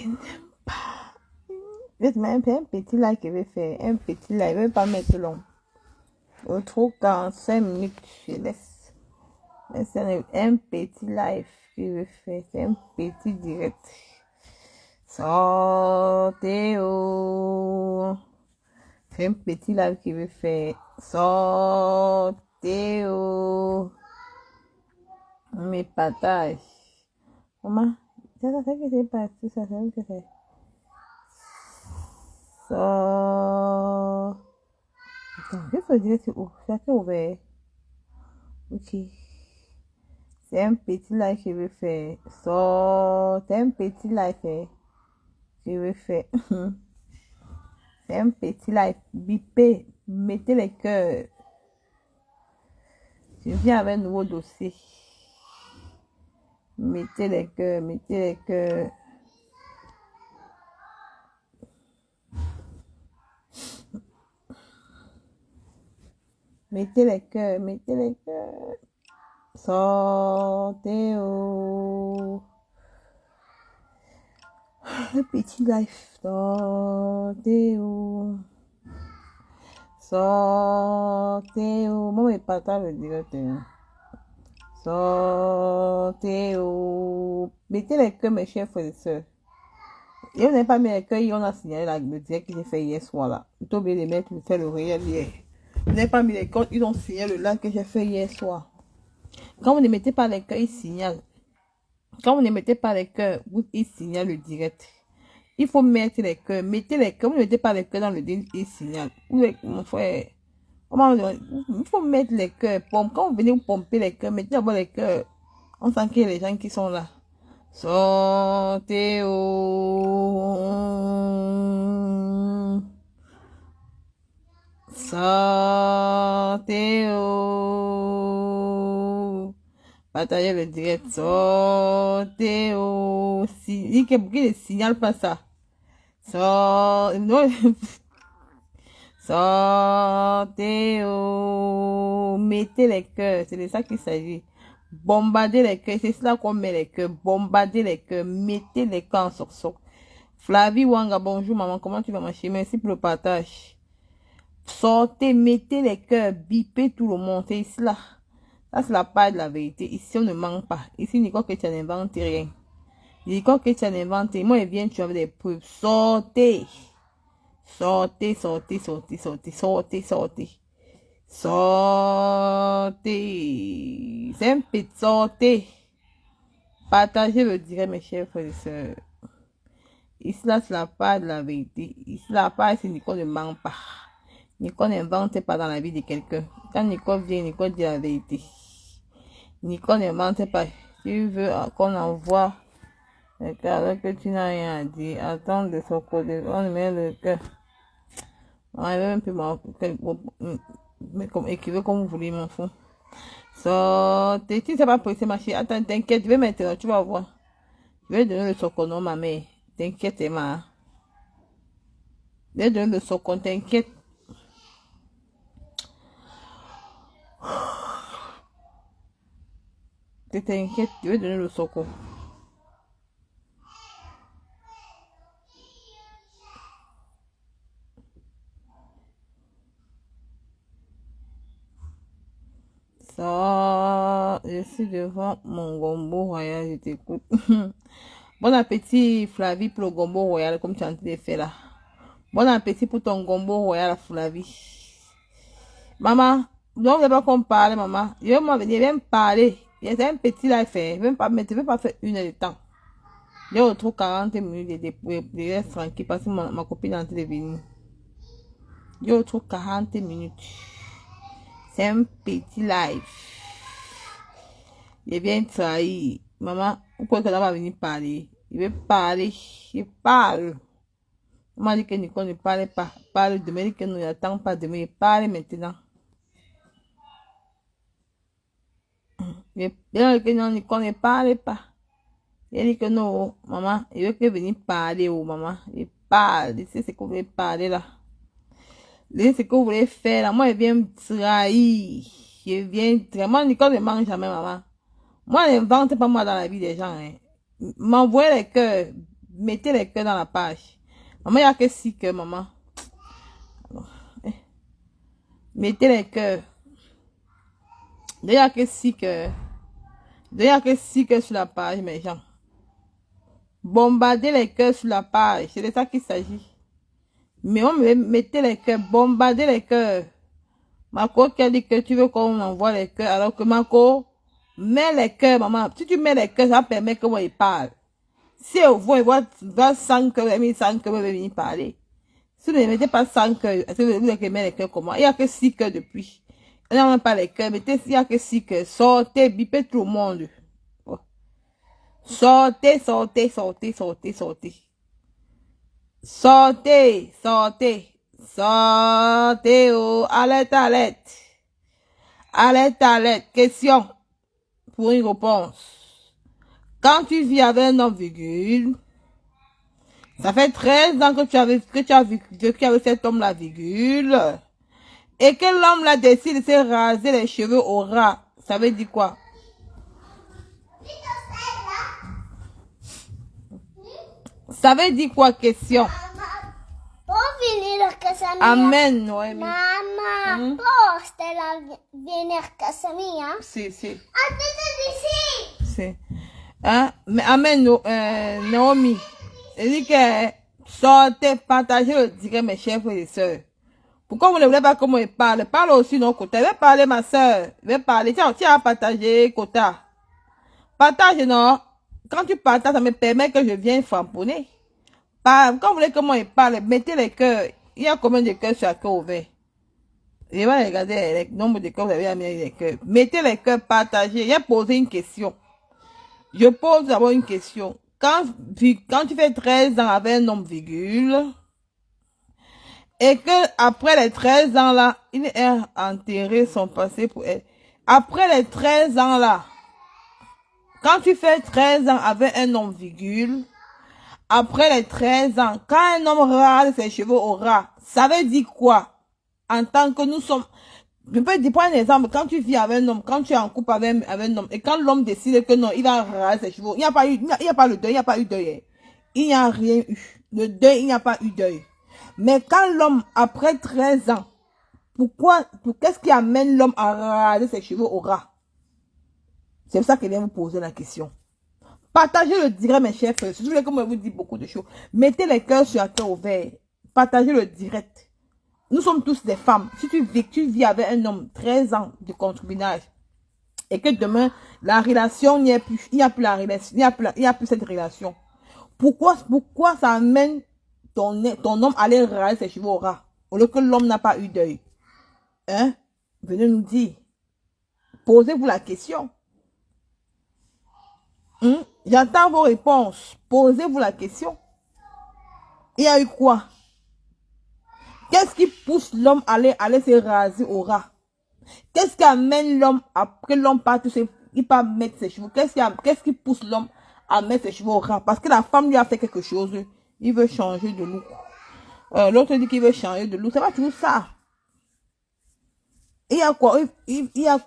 Il n'aime pas. Un petit like qu'il veut faire. Un petit like. Il ne veut pas mettre long. Au trop 45 minutes, je laisse. Mais c'est un petit live qu'il veut faire. C'est un petit direct. Sortez oh. C'est un petit live qu'il veut faire. Sortez oh. Mes partages. Maman, ça fait que c'est pas tout ça, c'est que c'est. Attends, je peux dire c'est où? Ça fait ouvert. Ok. C'est un petit live que je veux faire. C'est un petit live que je veux faire. C'est un petit live. Bipez. Mettez les cœurs. Je viens avec un nouveau dossier. Mettez les cœurs. Mettez les cœurs. Mettez les cœurs. Mettez les cœurs. Sortez oh. Le petit live. Sortez oh. Sortez oh. Moi, je partage le direct. Sortez oh. Mettez les cœurs, mes chers frères et sœurs. Et on n'a pas mis les cœurs, on a signalé le direct que j'ai fait hier soir là. Il faut oublié de mettre le réel hier. Vous n'avez pas mis les cœurs, ils ont signalé le live que j'ai fait hier soir. Quand vous ne mettez pas les cœurs, ils signalent. Quand vous ne mettez pas les cœurs, ils signalent le direct. Il faut mettre les cœurs. Mettez les cœurs. Vous ne mettez pas les cœurs dans le direct, ils signalent. Mon frère, il faut mettre les cœurs. Quand vous venez vous pomper les cœurs, mettez d'abord les cœurs. On sent qu'il y a les gens qui sont là. Sortez oh. Sortez oh. Partagez le direct. Sortez oh. Il ne signale pas ça. Sortez oh. Mettez les cœurs. C'est de ça qu'il s'agit. Bombardez les cœurs. C'est cela qu'on met les cœurs. Bombardez les cœurs. Mettez les cœurs en sursaut. Flavie Wanga, bonjour maman. Comment tu vas ma chérie? Merci pour le partage. Sortez, mettez les cœurs. Bipez tout le monde. C'est cela. Ça, c'est la part de la vérité. Ici, on ne manque pas. Ici, Nicole que tu n'inventes rien. Nicole que tu n'inventes rien. Moi, je viens, tu as des preuves. Sortez. Sortez, sortez, sortez, sortez, sortez, sortez. Sortez. C'est un petit sortez. Partagez le direct, mes chers frères et sœurs. Ici, là, c'est la part de la vérité. Ici, la part, c'est Nicole ne ment pas. Nicole n'invente pas dans la vie de quelqu'un. Quand Nicole vient, Nicole dit la vérité. Nicole n'invente pas. Tu veux qu'on envoie le cœur alors que tu n'as rien à dire. Attends de son côté. On met le cœur. On va même plus écrire comme vous voulez, mon fou. Sortez. Tu ne sais pas presser ma chérie. Attends, t'inquiète. Je vais maintenant. Tu vas voir. Je vais donner le socono, ma mère. T'inquiète, Emma. Je vais donner le socono. T'inquiète. T'inquiète. Je vais donner le socono. Je suis devant mon gombo royal, je t'écoute. Bon appétit, Flavie, pour le gombo royal, comme tu as en train de faire là. Bon appétit pour ton gombo royal, Flavie. Maman, non, vous n'avez pas qu'on parle, maman. Je vais m'en venir, viens me parler. Il y a un petit là à faire. Je ne vais pas faire une heure de temps. Je retrouve 40 minutes de reste tranquille parce que ma copine est en train de venir. Je retrouve 40 minutes. C'est un petit live. Je viens trahir. Maman, pourquoi qu'elle va venir parler? Je vais parler. Je parle. Maman dit que Nicole ne parle pas. Parle demain. Elle dit que nous n'attendons pas demain. Parle maintenant. Elle dit que non, Nicole ne parle pas. Elle dit que non, maman. Je veux que venir parler, oh maman. Je parle. Je sais ce que vous voulez parler là. Je sais ce que vous voulez faire là. Moi, je viens me trahir. Je viens trahir. Moi, Nicole ne mange jamais, maman. Moi, n'invente pas moi dans la vie des gens. Hein. M'envoyez les cœurs. mettez les cœurs dans la page. Maman, il n'y a que 6 cœurs, maman. Mettez les cœurs. Il n'y a que 6 cœurs. Il n'y a que 6 cœurs sur la page, mes gens. Bombardez les cœurs sur la page. C'est de ça qu'il s'agit. Mais on mettez les cœurs. Bombardez les cœurs. Marco qui a dit que tu veux qu'on envoie les cœurs. Alors que Marco, mets les cœurs, maman. Si tu mets les cœurs, ça permet que moi il parle. Si au fond, il voit 100 cœurs, 100 cœurs, il va venir parler. Si vous ne mettez pas 100 cœurs, est-ce que vous voulez mettre les cœurs comment? Il n'y a que 6 cœurs depuis. Il n'y a même pas les cœurs. Mettez, il n'y a que 6 cœurs. Sortez, bipez tout le monde. Oh. Sortez, sortez, sortez, sortez, sortez. Sortez, sortez, sortez, oh, alerte, alerte. Alerte, alerte. Question pour une réponse. Quand tu vis avec un homme, virgule, ça fait 13 ans que tu avais cet homme-là, virgule, et que l'homme-là décide de se raser les cheveux au ras. Ça veut dire quoi? Ça veut dire quoi, question? Amen, Noémie. Mamma, posta la viene a casa mia? Sì, sì. Ha detto di sì! Sì. Mais amen, Naomi. Elle dit que sortez, partagez le direct, mes chers frères et sœurs. Pourquoi vous ne voulez pas comment il parle? Parle aussi, non, Kota. Je vais parler, ma sœur. Je vais parler. Tiens, à partager, Kota. Partage, non. Quand tu partages, ça me permet que je vienne framponner. Quand vous voulez comment il parle, mettez les cœurs. Il y a combien de cœurs sur la cœur ouvert? Je vais regarder le nombre de cœurs que vous avez mis les cœurs. Mettez les cœurs, partagez. J'ai posé une question. Je pose d'abord une question. Quand tu fais 13 ans avec un homme, virgule, et que après les 13 ans là, il est enterré son passé pour elle. Après les 13 ans là, quand tu fais 13 ans avec un homme, virgule, après les 13 ans, quand un homme rase ses cheveux au ras, ça veut dire quoi? En tant que nous sommes, je peux te prendre un exemple, quand tu vis avec un homme, quand tu es en couple avec un homme, et quand l'homme décide que non, il va raser ses cheveux, il n'y a pas eu, il n'y a pas le deuil, il n'y a pas eu deuil. Il n'y a rien eu. Le deuil, il n'y a pas eu deuil. Mais quand l'homme, après 13 ans, qu'est-ce qui amène l'homme à raser ses cheveux au ras? C'est pour ça que je viens vous poser la question. Partagez le direct, mes chers frères. Si vous voulez, comme je vous dis beaucoup de choses, mettez les cœurs sur la cœur ouvert. Partagez le direct. Nous sommes tous des femmes. Si tu vis avec un homme 13 ans de concubinage et que demain, la relation n'y est plus, il n'y a plus la relation, il n'y a plus cette relation. Pourquoi ça amène ton homme à aller raser ses cheveux au ras, au lieu que l'homme n'a pas eu d'œil? Hein? Venez nous dire. Posez-vous la question. J'attends vos réponses. Posez-vous la question. Il y a eu quoi? Qu'est-ce qui pousse l'homme à aller se raser au ras? Qu'est-ce qui amène l'homme, après l'homme part, il part mettre ses cheveux? Qu'est-ce qui pousse l'homme à mettre ses cheveux au ras? Parce que la femme lui a fait quelque chose. Il veut changer de look. L'autre dit qu'il veut changer de look. C'est pas tout ça. Il y a quoi? Il y a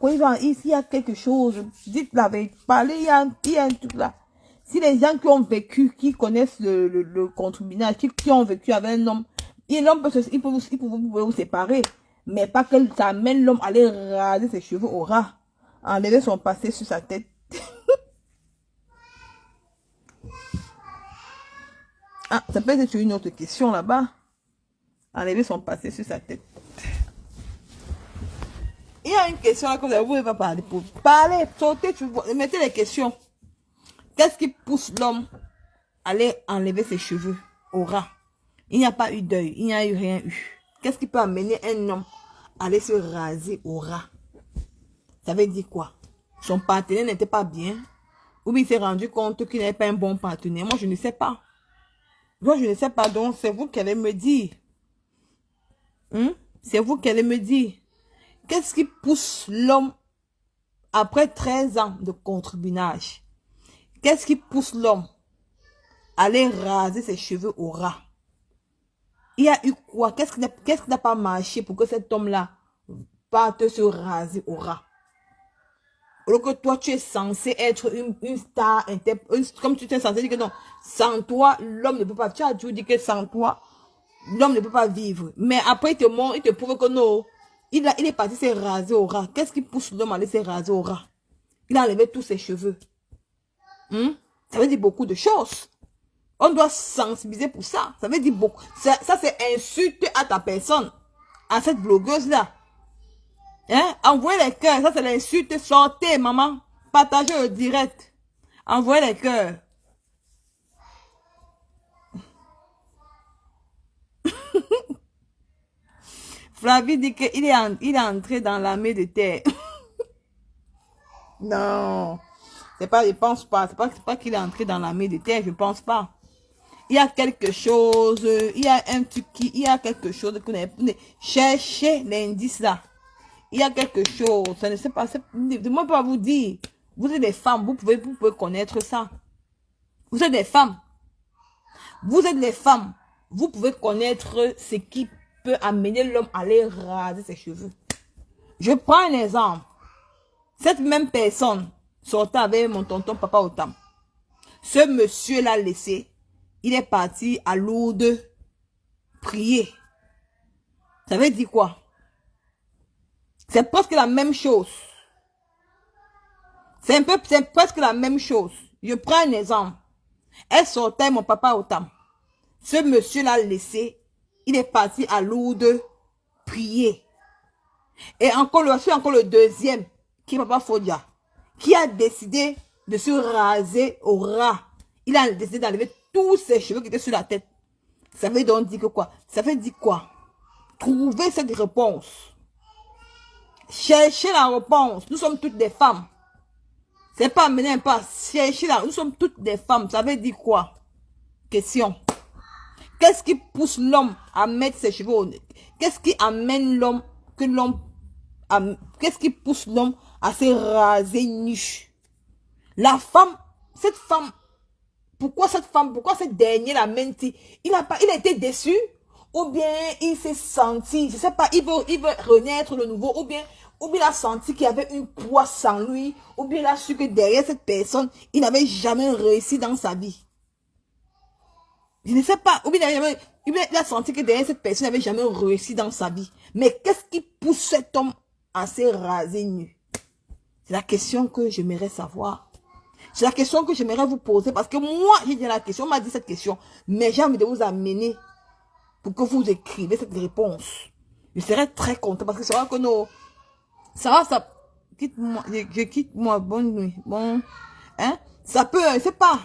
quelque chose. Dites la vérité. Parlez, il y a un truc là. Si les gens qui ont vécu, qui connaissent le concubinage, qui ont vécu avec un homme, l'homme peut vous séparer. Mais pas que ça amène l'homme à aller raser ses cheveux au ras. Enlever son passé sur sa tête. Ah, ça peut être une autre question là-bas. Enlever son passé sur sa tête. Il y a une question là que vous ne pouvez pas parler. Pour parler, sautez, mettez les questions. Qu'est-ce qui pousse l'homme à aller enlever ses cheveux au ras? Il n'y a pas eu deuil, il n'y a eu rien eu. Qu'est-ce qui peut amener un homme à aller se raser au ras? Ça veut dire quoi? Son partenaire n'était pas bien? Ou bien il s'est rendu compte qu'il n'avait pas un bon partenaire? Moi, je ne sais pas. Moi, je ne sais pas. Donc, c'est vous qui allez me dire. C'est vous qui allez me dire. Qu'est-ce qui pousse l'homme, après 13 ans de concubinage, qu'est-ce qui pousse l'homme à aller raser ses cheveux au ras? Il y a eu quoi? Qu'est-ce qui n'a pas marché pour que cet homme-là parte se raser au ras? Alors que toi, tu es censé être une star, comme tu es censé dire que non, sans toi, l'homme ne peut pas, tu as toujours dit que sans toi, l'homme ne peut pas vivre. Mais après, il te montre, il te prouve que non, il est parti se raser au ras. Qu'est-ce qui pousse l'homme à aller se raser au ras? Il a enlevé tous ses cheveux. Ça veut dire beaucoup de choses. On doit sensibiliser pour ça. Ça veut dire beaucoup. Ça c'est insulte à ta personne. À cette blogueuse-là. Hein? Envoyez les cœurs. Ça, c'est l'insulte. Sortez, maman. Partagez le direct. Envoyez les cœurs. Flavie dit qu'il est entré dans l'armée de terre. Non. C'est pas, je pense pas. C'est pas qu'il est entré dans l'armée de terre. Je pense pas. Il y a quelque chose. Il y a un truc il y a quelque chose que vous cherchez l'indice là. Il y a quelque chose. Ça ne sait pas. Moi, pas vous dire. Vous êtes des femmes. Vous pouvez connaître ça. Vous êtes des femmes. Vous êtes les femmes. Vous pouvez connaître ce qui peut amener l'homme à aller raser ses cheveux. Je prends un exemple. Cette même personne sortait avec mon tonton Papa Otam. Ce monsieur l'a laissé. Il est parti à Lourdes prier. Ça veut dire quoi? C'est presque la même chose. C'est presque la même chose. Je prends un exemple. Elle sortait mon papa Otam. Ce monsieur l'a laissé. Il est parti à Lourdes prier. Et encore le deuxième, qui est papa Fodia, qui a décidé de se raser au ras. Il a décidé d'enlever tous ses cheveux qui étaient sur la tête. Ça veut donc dire que quoi? Ça veut dire quoi? Trouver cette réponse. Cherchez la réponse. Nous sommes toutes des femmes. C'est pas amener un pas. Cherchez la. Nous sommes toutes des femmes. Ça veut dire quoi? Question. Qu'est-ce qui pousse l'homme à mettre ses cheveux au nez? Qu'est-ce qui amène l'homme qu'est-ce qui pousse l'homme à se raser nu? La femme, cette femme, pourquoi cette dernière la menti? Il a été déçu, ou bien il s'est senti, je sais pas, il veut renaître de nouveau, ou bien il a senti qu'il y avait une poisse en lui, ou bien il a su que derrière cette personne, il n'avait jamais réussi dans sa vie. Je ne sais pas, ou bien il a senti que derrière cette personne, il n'avait jamais réussi dans sa vie. Mais qu'est-ce qui pousse cet homme à se raser nu? C'est la question que j'aimerais savoir. C'est la question que j'aimerais vous poser, parce que moi, j'ai dit la question, on m'a dit cette question, mais j'ai envie de vous amener pour que vous écrivez cette réponse. Je serais très content, parce que c'est vrai que non, ça, quitte-moi, je quitte moi, bonne nuit, bon, hein, ça peut, je sais pas,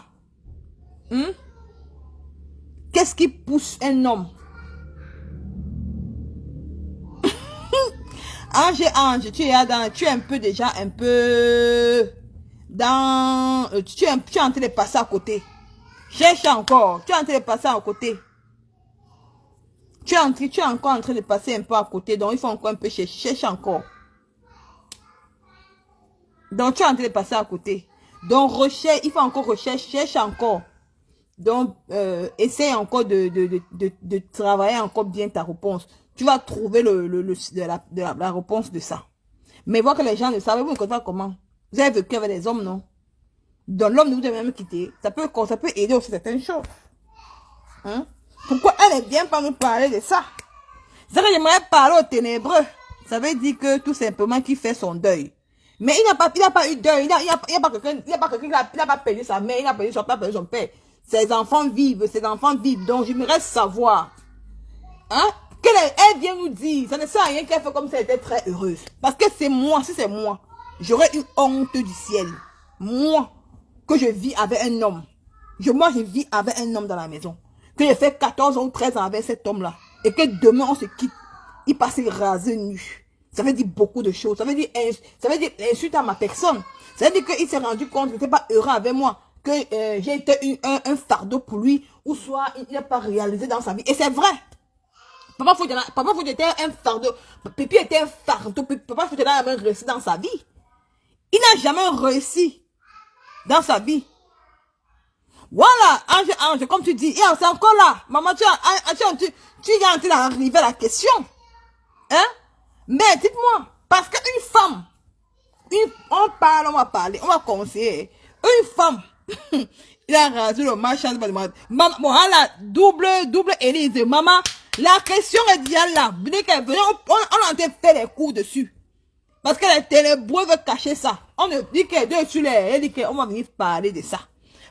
qu'est-ce qui pousse un homme? Ange, tu es un peu déjà, un peu... tu es en train de passer à côté. Cherche encore. Tu es en train de passer à côté. Tu es encore en train de passer un peu à côté. Donc, il faut encore un peu chercher. Cherche encore. Donc, tu es en train de passer à côté. Donc, recherche. Il faut encore rechercher. Cherche encore. Donc, essaye encore de travailler encore bien ta réponse. Tu vas trouver la réponse de ça. Mais voir que les gens ne savent pas comment. Vous avez vécu avec des hommes, non? Donc l'homme ne vous a même quitté. Ça peut aider aussi certaines choses. Hein? Pourquoi elle est bien pas nous parler de ça? C'est que j'aimerais parler aux ténébreux. Ça veut dire que tout simplement qu'il fait son deuil. Mais il n'a pas eu deuil. Il n'a pas perdu sa mère, il n'a pas perdu son père. Ses enfants vivent. Donc j'aimerais savoir. Hein? Elle vient nous dire. Ça ne sert à rien qu'elle fait comme si elle était très heureuse. Parce que c'est moi, si c'est moi. J'aurais eu honte du ciel. Moi, que je vis avec un homme. Moi, je vis avec un homme dans la maison. Que j'ai fait 14 ans ou 13 ans avec cet homme-là. Et que demain, on se quitte. Il passe rasé nu. Ça veut dire beaucoup de choses. Ça veut dire insulte à ma personne. Ça veut dire qu'il s'est rendu compte qu'il n'était pas heureux avec moi. Que j'ai été un fardeau pour lui. Ou soit il n'a pas réalisé dans sa vie. Et c'est vrai. Papa Foudi était un fardeau. Pipi était un fardeau. Papa Foudi n'a jamais réussi dans sa vie. Il n'a jamais réussi dans sa vie. Voilà, Ange, comme tu dis, c'est encore là. Maman, tu es en train d'arriver à la question. Hein? Mais dites-moi, parce qu'une femme, On parle, on va parler, on va conseiller. Une femme, il a rasé le machin. Maman, bon, là, double Élise. Maman, la question est déjà là. On a fait les coups dessus. Parce qu'elle est ténébreuse, veut cacher ça. On dit qu'elle est sur les, elle dit qu'on va venir parler de ça.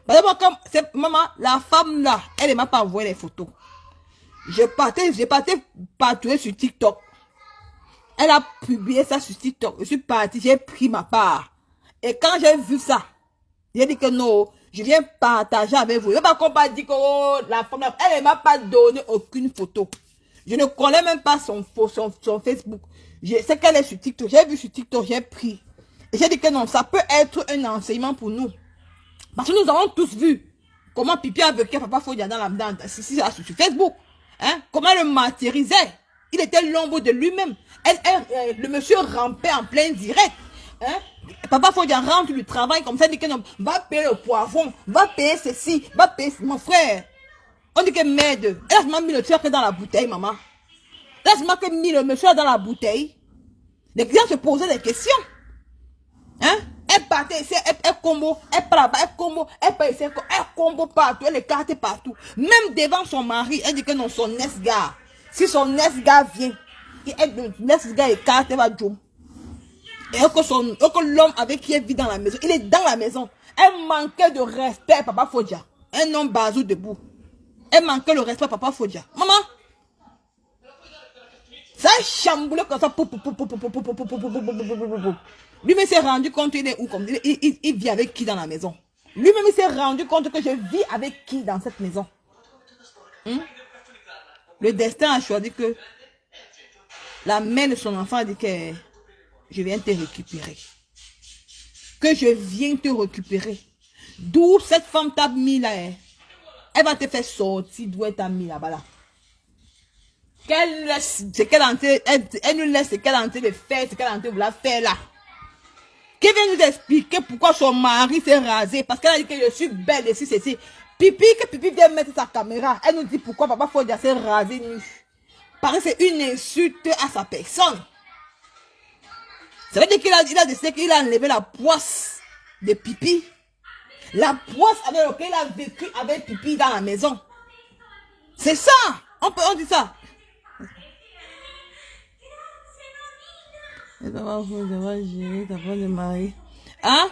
Parce que comme maman, la femme là, elle ne m'a pas envoyé les photos. Je partais partout sur TikTok. Elle a publié ça sur TikTok. Je suis partie, j'ai pris ma part. Et quand j'ai vu ça, j'ai dit que non, je viens partager avec vous. Je ne sais pas qu'on va dire que oh, la femme là, elle ne m'a pas donné aucune photo. Je ne connais même pas son Facebook. Je sais qu'elle est sur TikTok. J'ai vu sur TikTok, j'ai pris. Et j'ai dit que non, ça peut être un enseignement pour nous. Parce que nous avons tous vu comment Pipi a vécu Papa Fodia sur Facebook. Hein? Comment elle le martyrisait. Il était l'ombre de lui-même. Le monsieur rampait en plein direct. Hein? Papa Fodia rentre du travail comme ça, il dit que non, va payer le poivron, va payer ceci, va payer mon frère. On dit que merde, laisse-moi mis le truc dans la bouteille, maman. Laisse-moi que mis le monsieur dans la bouteille. Les clients se posaient des questions. Hein? Elle partait ici, elle combo, elle part là-bas, elle combo, elle part ici, elle combo partout, elle écarte partout. Même devant son mari, elle dit que non, son ex-gars. Si son ex-gars vient, l'ex-gars écarte, elle va jouer. Et que l'homme avec qui elle vit dans la maison, il est dans la maison. Elle manquait de respect, Papa Fodia. Un homme bazou debout. Elle manquait le respect, Papa Fodia. Maman, ça a chamboulé comme ça. Lui-même s'est rendu compte, il est où comme il vit avec qui dans la maison. Lui-même il s'est rendu compte que je vis avec qui dans cette maison. Le destin a choisi que la mère de son enfant a dit que je viens te récupérer. Que je viens te récupérer. D'où cette femme t'a mis là. Elle va te faire sortir d'où elle t'a mis là-bas là. Qu'elle laisse ce qu'elle est en train, elle nous laisse ce qu'elle est en train de faire, ce qu'elle est en train de la faire là. Qui vient nous expliquer pourquoi son mari s'est rasé? Parce qu'elle a dit que je suis belle et ceci. Pipi, que Pipi vient mettre sa caméra. Elle nous dit pourquoi Papa Fodia s'est rasé nu. Parce que c'est une insulte à sa personne. Ça veut dire qu'il a décidé qu'il a enlevé la poisse de Pipi. La poisse avec laquelle il a vécu avec Pipi dans la maison. C'est ça. On dit ça. Et ça va gérer ta femme de mari. Hein?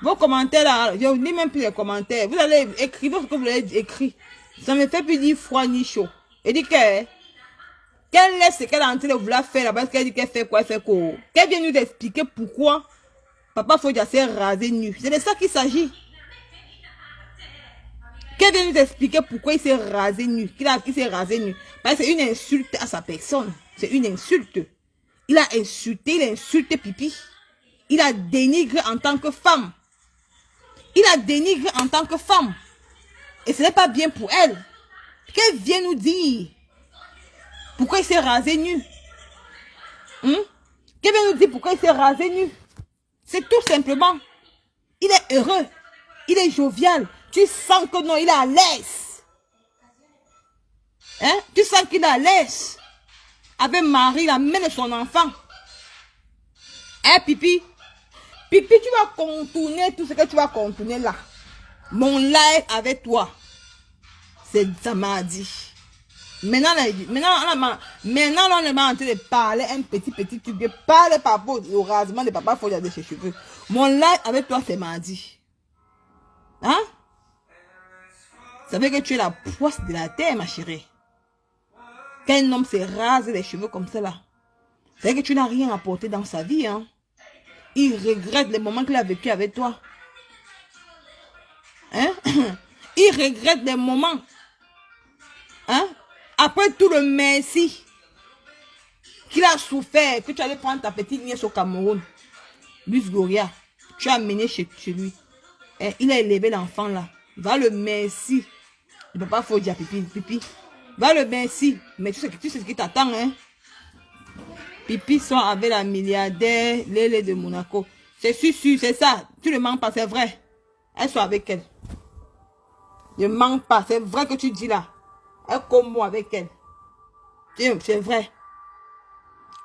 Vos commentaires là, je ne lis même plus les commentaires. Vous allez écrire ce que vous avez écrit. Ça me fait plus ni froid ni chaud. Et dit que qu'elle laisse ce qu'elle est en train de vouloir faire là-bas, parce qu'elle dit qu'elle fait quoi, elle fait quoi. Qu'elle vient nous expliquer pourquoi Papa Fodia s'est rasé nu. C'est de ça qu'il s'agit. Qu'elle vient nous expliquer pourquoi il s'est rasé nu. Il s'est rasé nu. Parce que c'est une insulte à sa personne. C'est une insulte. Il a insulté Pipi. Il a dénigré en tant que femme. Il a dénigré en tant que femme. Et ce n'est pas bien pour elle. Qu'elle vienne nous dire pourquoi il s'est rasé nu. Qu'elle vienne nous dire pourquoi il s'est rasé nu. C'est tout simplement. Il est heureux. Il est jovial. Tu sens que non, il est à l'aise. Hein? Tu sens qu'il est à l'aise. Avec Marie, la mère de son enfant. Hein, Pipi? Pipi, tu vas contourner tout ce que tu vas contourner là. Mon live avec toi. C'est ça m'a dit. Maintenant, on est en train de parler un petit truc. Parle par rapport au rasement de Papa Fodia de ses cheveux. Mon live avec toi, c'est mardi. Hein? Ça veut dire que tu es la poisse de la terre, ma chérie. Quand un homme se rase les cheveux comme ça là, ça veut dire que tu n'as rien apporté dans sa vie. Hein? Il regrette les moments qu'il a vécu avec toi. Hein? Il regrette les moments. Hein? Après tout le merci qu'il a souffert, que tu allais prendre ta petite nièce au Cameroun, Luce Gloria, tu as amené chez lui. Et il a élevé l'enfant là. Va le merci. Il ne peut pas faut dire Pipi. Va le merci. Mais tu sais ce qui t'attend, hein? Pipi sont avec la milliardaire Lélé de Monaco. C'est sûr, c'est ça. Tu ne mens pas, c'est vrai. Elle soit avec elle. Ne mens pas, c'est vrai que tu dis là. Elle comme moi avec elle. C'est vrai.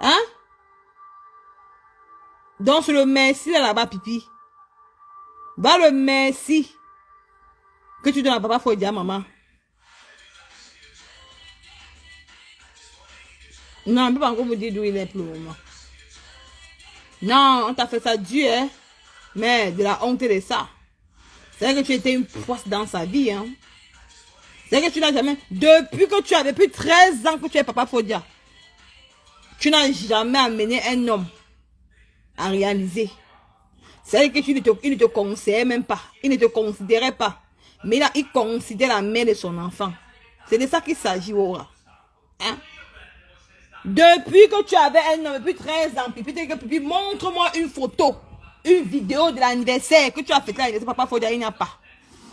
Hein? Donc, c'est le merci là-bas, pipi. Va le merci que tu donnes à papa, faut dire à maman. Non, on ne peut pas encore vous dire d'où il est pour le moment. Non, on t'a fait ça Dieu, hein. Mais de la honte de ça. C'est vrai que tu étais une poisse dans sa vie, hein. C'est vrai que tu n'as jamais... Depuis que tu avais plus 13 ans que tu es papa Fodia, tu n'as jamais amené un homme à réaliser. C'est vrai que il ne te conseillait même pas. Il ne te considérait pas. Mais là, il considère la mère de son enfant. C'est de ça qu'il s'agit, Aura. Hein? Depuis que tu avais un homme, depuis 13 ans, Pipi, montre-moi une photo, une vidéo de l'anniversaire que tu as fêté l'anniversaire, papa Fodia, il n'y a pas.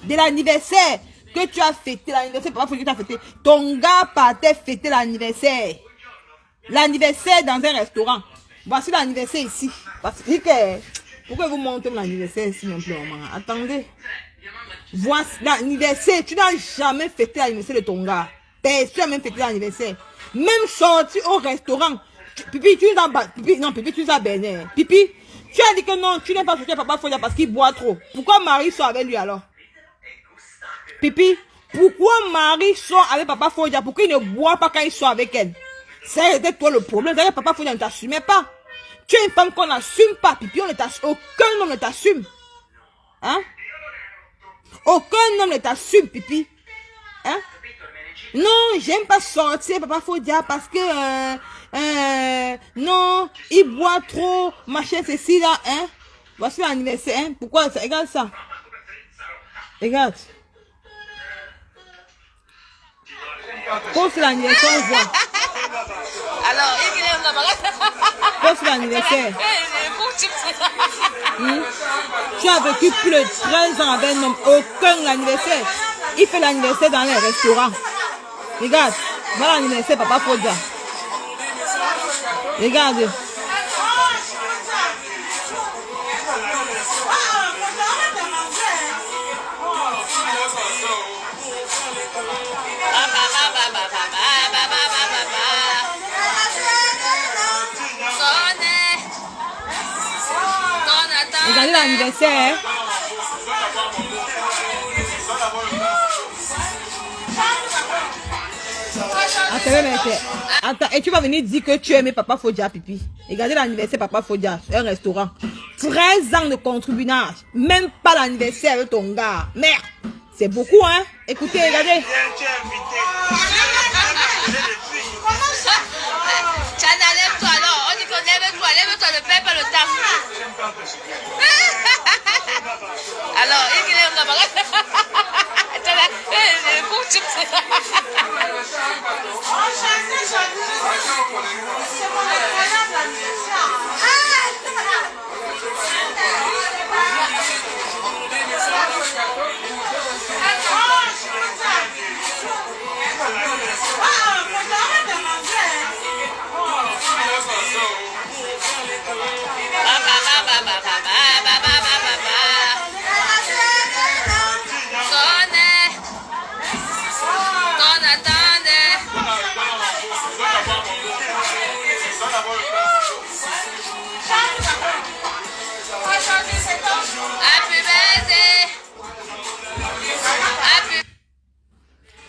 De l'anniversaire que tu as fêté, l'anniversaire, papa Fodia, tu as fêté. Ton gars partait fêter l'anniversaire. L'anniversaire dans un restaurant. Voici l'anniversaire ici. Parce que, pourquoi vous montrez l'anniversaire ici, non plus, maman? Attendez. Voici l'anniversaire. Tu n'as jamais fêté l'anniversaire de ton gars. Tu n'as même fêté l'anniversaire. Même sorti au restaurant. Pipi, tu as Pipi, non, Pipi, tu as Bénin. Pipi, tu as dit que non, tu n'es pas sorti à papa Fodia parce qu'il boit trop. Pourquoi Marie sort avec lui alors? Pipi, pourquoi Marie sort avec papa Fodia? Pourquoi il ne boit pas quand il sort avec elle? C'était toi le problème. C'est que papa Fodia ne t'assumait pas. Tu es une femme qu'on n'assume pas, Pipi. Aucun homme ne t'assume. Hein? Aucun homme ne t'assume, Pipi. Hein? Non, j'aime pas sortir, papa Fodia, parce que... non, il boit trop, machin, ceci, là, hein? Voici l'anniversaire, hein? Pourquoi? Regarde ça. Regarde. Pose l'anniversaire, on voit. Alors, Pose l'anniversaire. Tu as vécu plus de 13 ans avec un homme, aucun anniversaire. Il fait l'anniversaire dans les restaurants. Regarde, voilà l'anniversaire, papa Fodia. Regarde. Regardez l'anniversaire. Attends, et tu vas venir dire que tu aimais papa Fodia, Pipi. Regardez l'anniversaire papa Fodia, un restaurant. 13 ans de concubinage. Même pas l'anniversaire avec ton gars. Merde, c'est beaucoup, hein. Écoutez, regardez. Chana, lève-toi alors. On dit qu'on lève-toi, ne perds pas le temps. Alors, il est là-bas.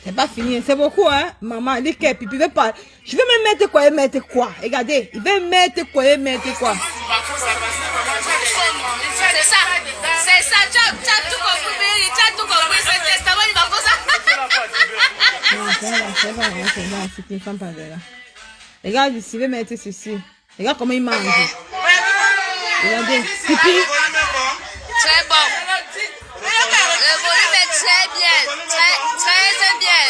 C'est pas fini, c'est beaucoup, hein. Maman, il dit que Pipi veut pas. Je vais me mettre quoi et mettre quoi. Regardez, il veut mettre quoi et mettre quoi. C'est ça, tu as tout compris, c'est le testament, il va faire ça. Non, c'est bon, c'est une femme pas là. Regarde ici, il veut mettre ceci. Regarde comment il mange. Regardez, Pipi. Très bon. Le volume est très bien. Très bien.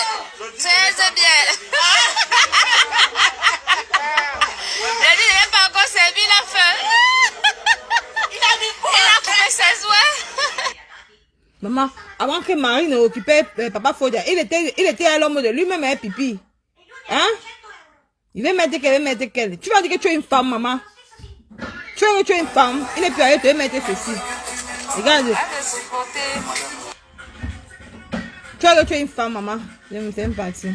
Très bien. Il a dit, il n'a pas encore servi la fin. Il a coupé ses ouets. Maman, avant que Marie ne occupait papa Fodia, il était à l'homme de lui-même, hein, Pipi. Hein? Il veut mettre qu'elle. Tu vas dire que tu es une femme, maman. Tu vas dire que tu es une femme. Il n'est plus à tu veux mettre ceci. Regarde. Tu vois que tu es une femme, maman. Je me suis partie.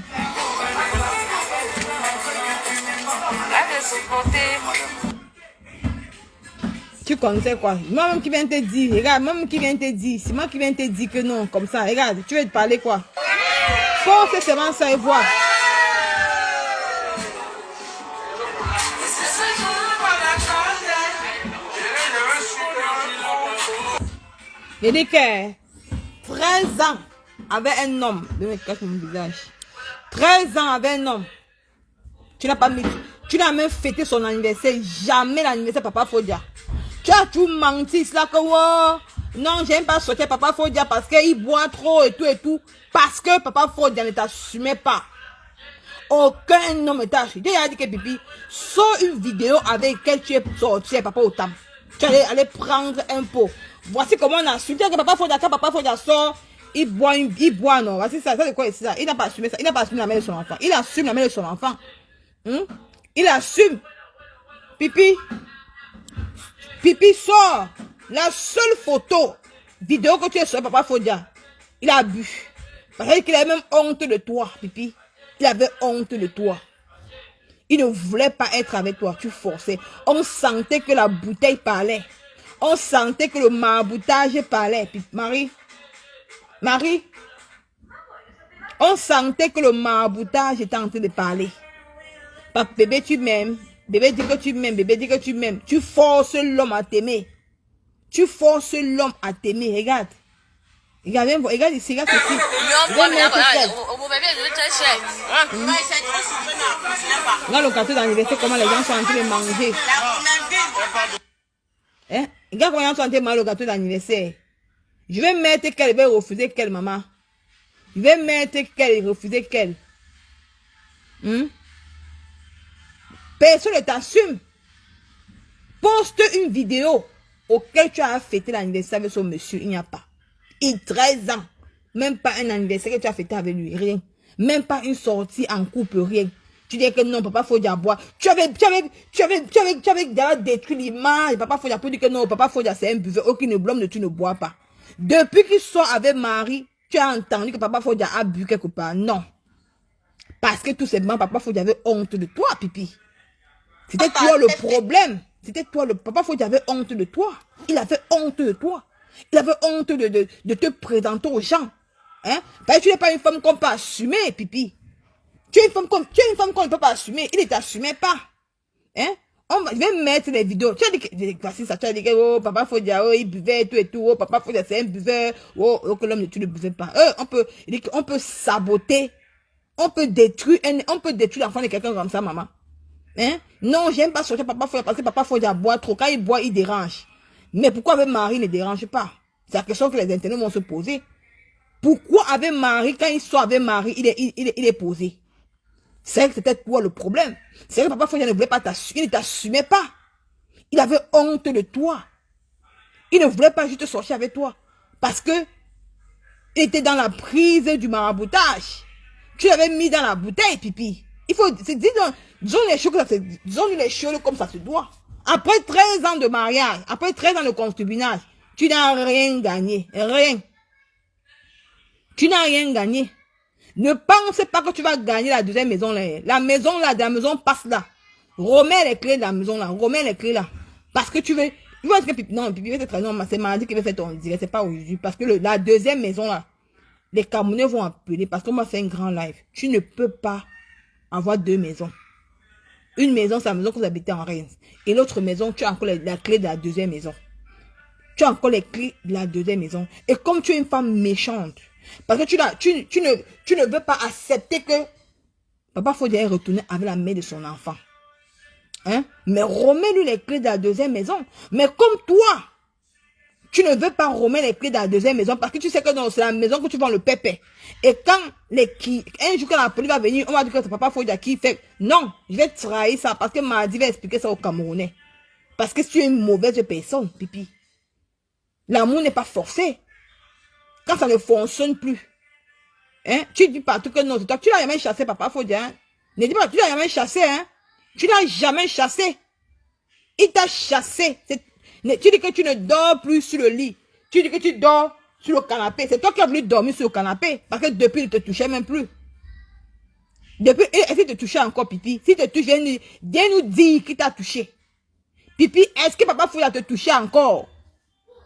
Tu connaissais quoi? Moi-même qui viens te dire, regarde, moi-même qui viens te dire, c'est moi qui viens te dire que non, comme ça, regarde, tu veux te parler quoi? Force seulement ça et voir. Il dit que 13 ans avec un homme, je me cache mon visage. 13 ans avec un homme. Tu n'as pas mis, tu n'as même fêté son anniversaire, jamais l'anniversaire Papa Fodia. Tu as tout menti, c'est là que oh, non, j'aime pas sortir Papa Fodia parce qu'il boit trop et tout, parce que Papa Fodia ne t'assumait pas. Aucun homme ne t'a assumé. Il a dit que Pipi, sors une vidéo avec laquelle tu es sorti Papa Otam. Tu allais aller prendre un pot. Voici comment on a assumé que Papa Fodia, quand Papa Fodia sort, il boit non. Voici ça, ça c'est quoi ça? Il n'a pas assumé ça, il n'a pas assumé la mère de son enfant. Il assume la mère de son enfant. Il assume. Pipi sort la seule photo, vidéo que tu as sur Papa Fodia. Il a bu. Parce qu'il avait même honte de toi, Pipi. Il avait honte de toi. Il ne voulait pas être avec toi. Tu forçais. On sentait que la bouteille parlait. On sentait que le maraboutage parlait. Puis Marie. On sentait que le maraboutage était en train de parler. Papa, bébé, tu m'aimes. Bébé dit que tu m'aimes. Bébé dit que tu m'aimes. Tu forces l'homme à t'aimer. Tu forces l'homme à t'aimer. Regarde. Regarde ici. Regarde ceci. Regarde le gâteau d'anniversaire, comment les gens sont en train de manger. Hein? Regarde comment les gens sont en train de manger le gâteau d'anniversaire. Je vais mettre qu'elle va refuser quelle, maman. Je vais mettre qu'elle refuser quelle. Personne ne t'assume. Poste une vidéo auquel tu as fêté l'anniversaire avec son monsieur. Il n'y a pas. Il 13 ans. Même pas un anniversaire que tu as fêté avec lui. Rien. Même pas une sortie en couple. Rien. Tu dis que non, Papa Fodia boire. Tu avais déjà détruit l'image. Papa Fodia pour dire que non, Papa Fodia c'est un buveur. Aucune blâme, tu ne bois pas. Depuis qu'il sort avec Marie, tu as entendu que Papa Fodia a bu quelque part. Non. Parce que tout simplement, Papa Fodia avait honte de toi, Pipi. C'était toi le problème. C'était toi le... Papa Fodia avait honte de toi. Il avait honte de toi. Il avait honte de te présenter aux gens. Hein? Parce que tu n'es pas une femme qu'on peut assumer, Pipi. Tu es une femme qu'on ne peut pas assumer. Il ne t'assumait pas. Hein? Je vais mettre les vidéos. Tu as dit que, voici ça, tu as dit que, oh, Papa Fodia, oh, il buvait tout et tout. Oh, Papa Fodia, c'est un buveur. Oh, que l'homme, tu ne buvais pas. On peut saboter. On peut détruire l'enfant de quelqu'un comme ça, maman. Hein? Non, j'aime pas sortir Papa Fodia parce que Papa Fodia boit trop. Quand il boit, il dérange. Mais pourquoi avec Marie ne dérange pas? C'est la question que les internautes vont se poser. Pourquoi avec Marie, quand il sort avec Marie, il est posé? C'est vrai que c'était toi le problème. C'est vrai que Papa Fodia ne voulait pas t'assumer, il ne t'assumait pas. Il avait honte de toi. Il ne voulait pas juste sortir avec toi. Parce que il était dans la prise du maraboutage. Tu l'avais mis dans la bouteille, Pipi. Il faut, disons les choses comme ça se doit. Après 13 ans de mariage, après 13 ans de concubinage, tu n'as rien gagné. Rien. Tu n'as rien gagné. Ne pense pas que tu vas gagner la deuxième maison là. La maison là, de la maison passe là. Remets les clés de la maison là. Remets les clés là. Parce que tu veux... Non, Pipi, c'est mardi qui va faire ton direct. C'est pas aujourd'hui. Parce que la deuxième maison là, les Camerounais vont appeler. Parce qu'on va faire un grand live. Tu ne peux pas avoir deux maisons. Une maison, c'est la maison que vous habitez en Reims. Et l'autre maison, tu as encore la clé de la deuxième maison. Tu as encore les clés de la deuxième maison. Et comme tu es une femme méchante, parce que tu ne veux pas accepter que Papa Fodia retourner avec la mère de son enfant. Hein? Mais remets-lui les clés de la deuxième maison. Mais comme toi, tu ne veux pas remettre les clés de la deuxième maison parce que tu sais que c'est la maison que tu vends le pépé. Et quand un jour quand la police va venir, on va dire que c'est Papa Fodia qui fait. Non, je vais trahir ça parce que Mardi va expliquer ça aux Camerounais. Parce que tu es une mauvaise personne, Pipi. L'amour n'est pas forcé. Quand ça ne fonctionne plus. Hein? Tu dis partout que non, c'est toi. Tu n'as jamais chassé Papa Fodia. Hein? Ne dis pas, tu n'as jamais chassé. Hein? Tu n'as jamais chassé. Il t'a chassé. Tu dis que tu ne dors plus sur le lit. Tu dis que tu dors sur le canapé. C'est toi qui as voulu dormir sur le canapé. Parce que depuis, il ne te touchait même plus. Depuis, et s'il te touchait encore, Pipi. S'il te touche, viens nous dire qu'il t'a touché. Pipi, est-ce que papa Foya te touchait encore?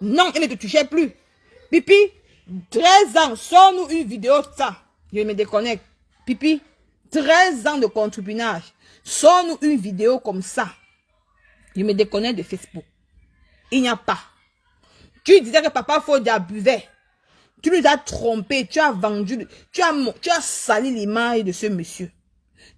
Non, il ne te touchait plus. Pipi, 13 ans, sors-nous une vidéo de ça. Je me déconnecte. Pipi, 13 ans de concubinage. Sors-nous une vidéo comme ça. Je me déconnecte de Facebook. Il n'y a pas. Tu disais que papa Foya buvait. Tu nous as trompé, tu as vendu, tu as sali l'image de ce monsieur.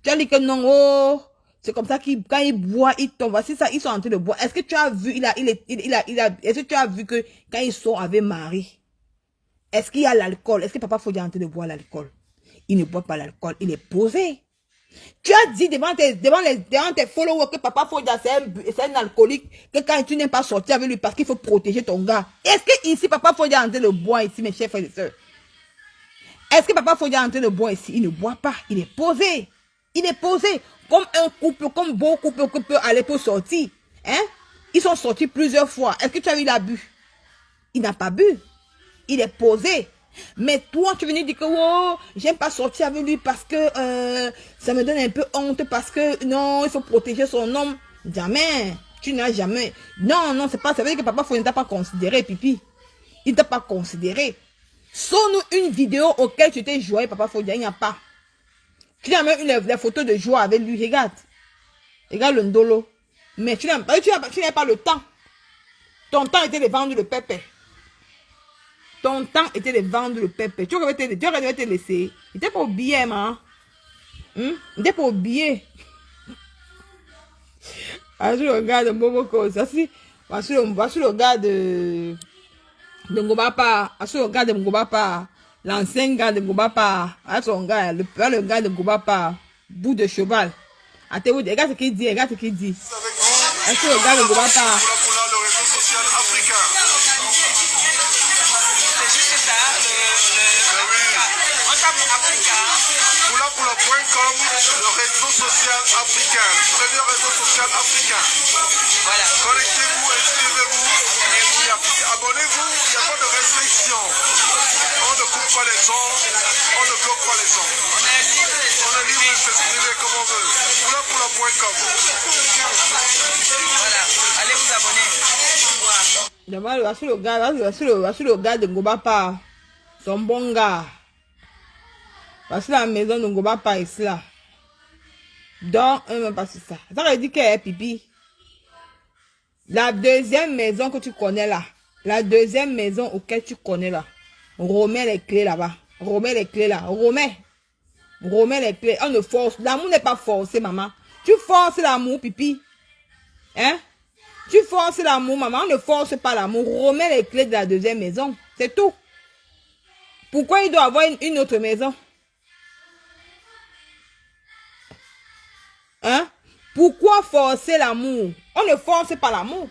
Tu as dit que non, oh, c'est comme ça qu'il, quand il boit, il tombe. Voici ça, ils sont en train de boire. Est-ce que tu as vu, est-ce que tu as vu que quand ils sont avec Marie, est-ce qu'il y a l'alcool? Est-ce que papa Foya est en train de boire l'alcool? Il ne boit pas l'alcool, il est posé. Tu as dit devant tes followers que papa Foya c'est un alcoolique, que quand tu n'es pas sorti avec lui parce qu'il faut protéger ton gars. Est-ce que ici papa Foya est en train de boire ici, mes chers frères et sœurs? Est-ce que papa Foya est en train de boire ici? Il ne boit pas, il est posé. Il est posé comme un couple, comme beaucoup de couples peuvent aller pour sortir. Hein? Ils sont sortis plusieurs fois. Est-ce que tu as vu, il a bu? Il n'a pas bu. Il est posé. Mais toi, tu venais dire que oh, j'aime pas sortir avec lui parce que ça me donne un peu honte parce que non, il faut protéger son homme. Jamais. Tu n'as jamais. Non, non, c'est pas. Ça veut dire que papa Foya ne t'a pas considéré, Pipi. Il ne t'a pas considéré. Sors-nous une vidéo auquel tu t'es joué, papa Foya. Il n'y a pas. Tu as même les photos de joie avec lui. Regarde. Regarde le ndolo. Mais tu n'as pas le temps. Ton temps était de vendre le pépé. Ton temps était de vendre le pépé. Tu aurais te laisser. Il n'était pas oublié, man. Il n'était pas oublié. Voici le gars de Mboboko. Voici le gars de Ngobapa. Voici le gars de Ngobapa. L'ancien gars de Ngobapa. Son gars, le gars de Ngobapa. Bout de cheval. Attends, regarde ce qu'il dit. Regarde ce qu'il dit. Voici le gars de Ngobapa. Poula.com, le réseau social africain, le premier réseau social africain. Voilà. Connectez-vous, inscrivez-vous, abonnez-vous, il n'y a pas de restriction. On ne coupe pas les ondes, on ne bloque pas les ondes. On est libre de s'exprimer comme on veut. Poula.com. Voilà, allez vous abonner. Voici le gars de Ngobapa. Son bon gars. Voici la maison de Ngobapa ici là. Donc, même pas ça. Ça veut dire que Pipi. La deuxième maison que tu connais là. La deuxième maison auquel tu connais là. Remets les clés là-bas. Remets les clés là. Remets les clés. On ne force. L'amour n'est pas forcé, maman. Tu forces l'amour, Pipi. Hein? Tu forces l'amour, maman. On ne force pas l'amour. Remets les clés de la deuxième maison. C'est tout. Pourquoi il doit avoir une autre maison? Hein? Pourquoi forcer l'amour? On ne force pas l'amour.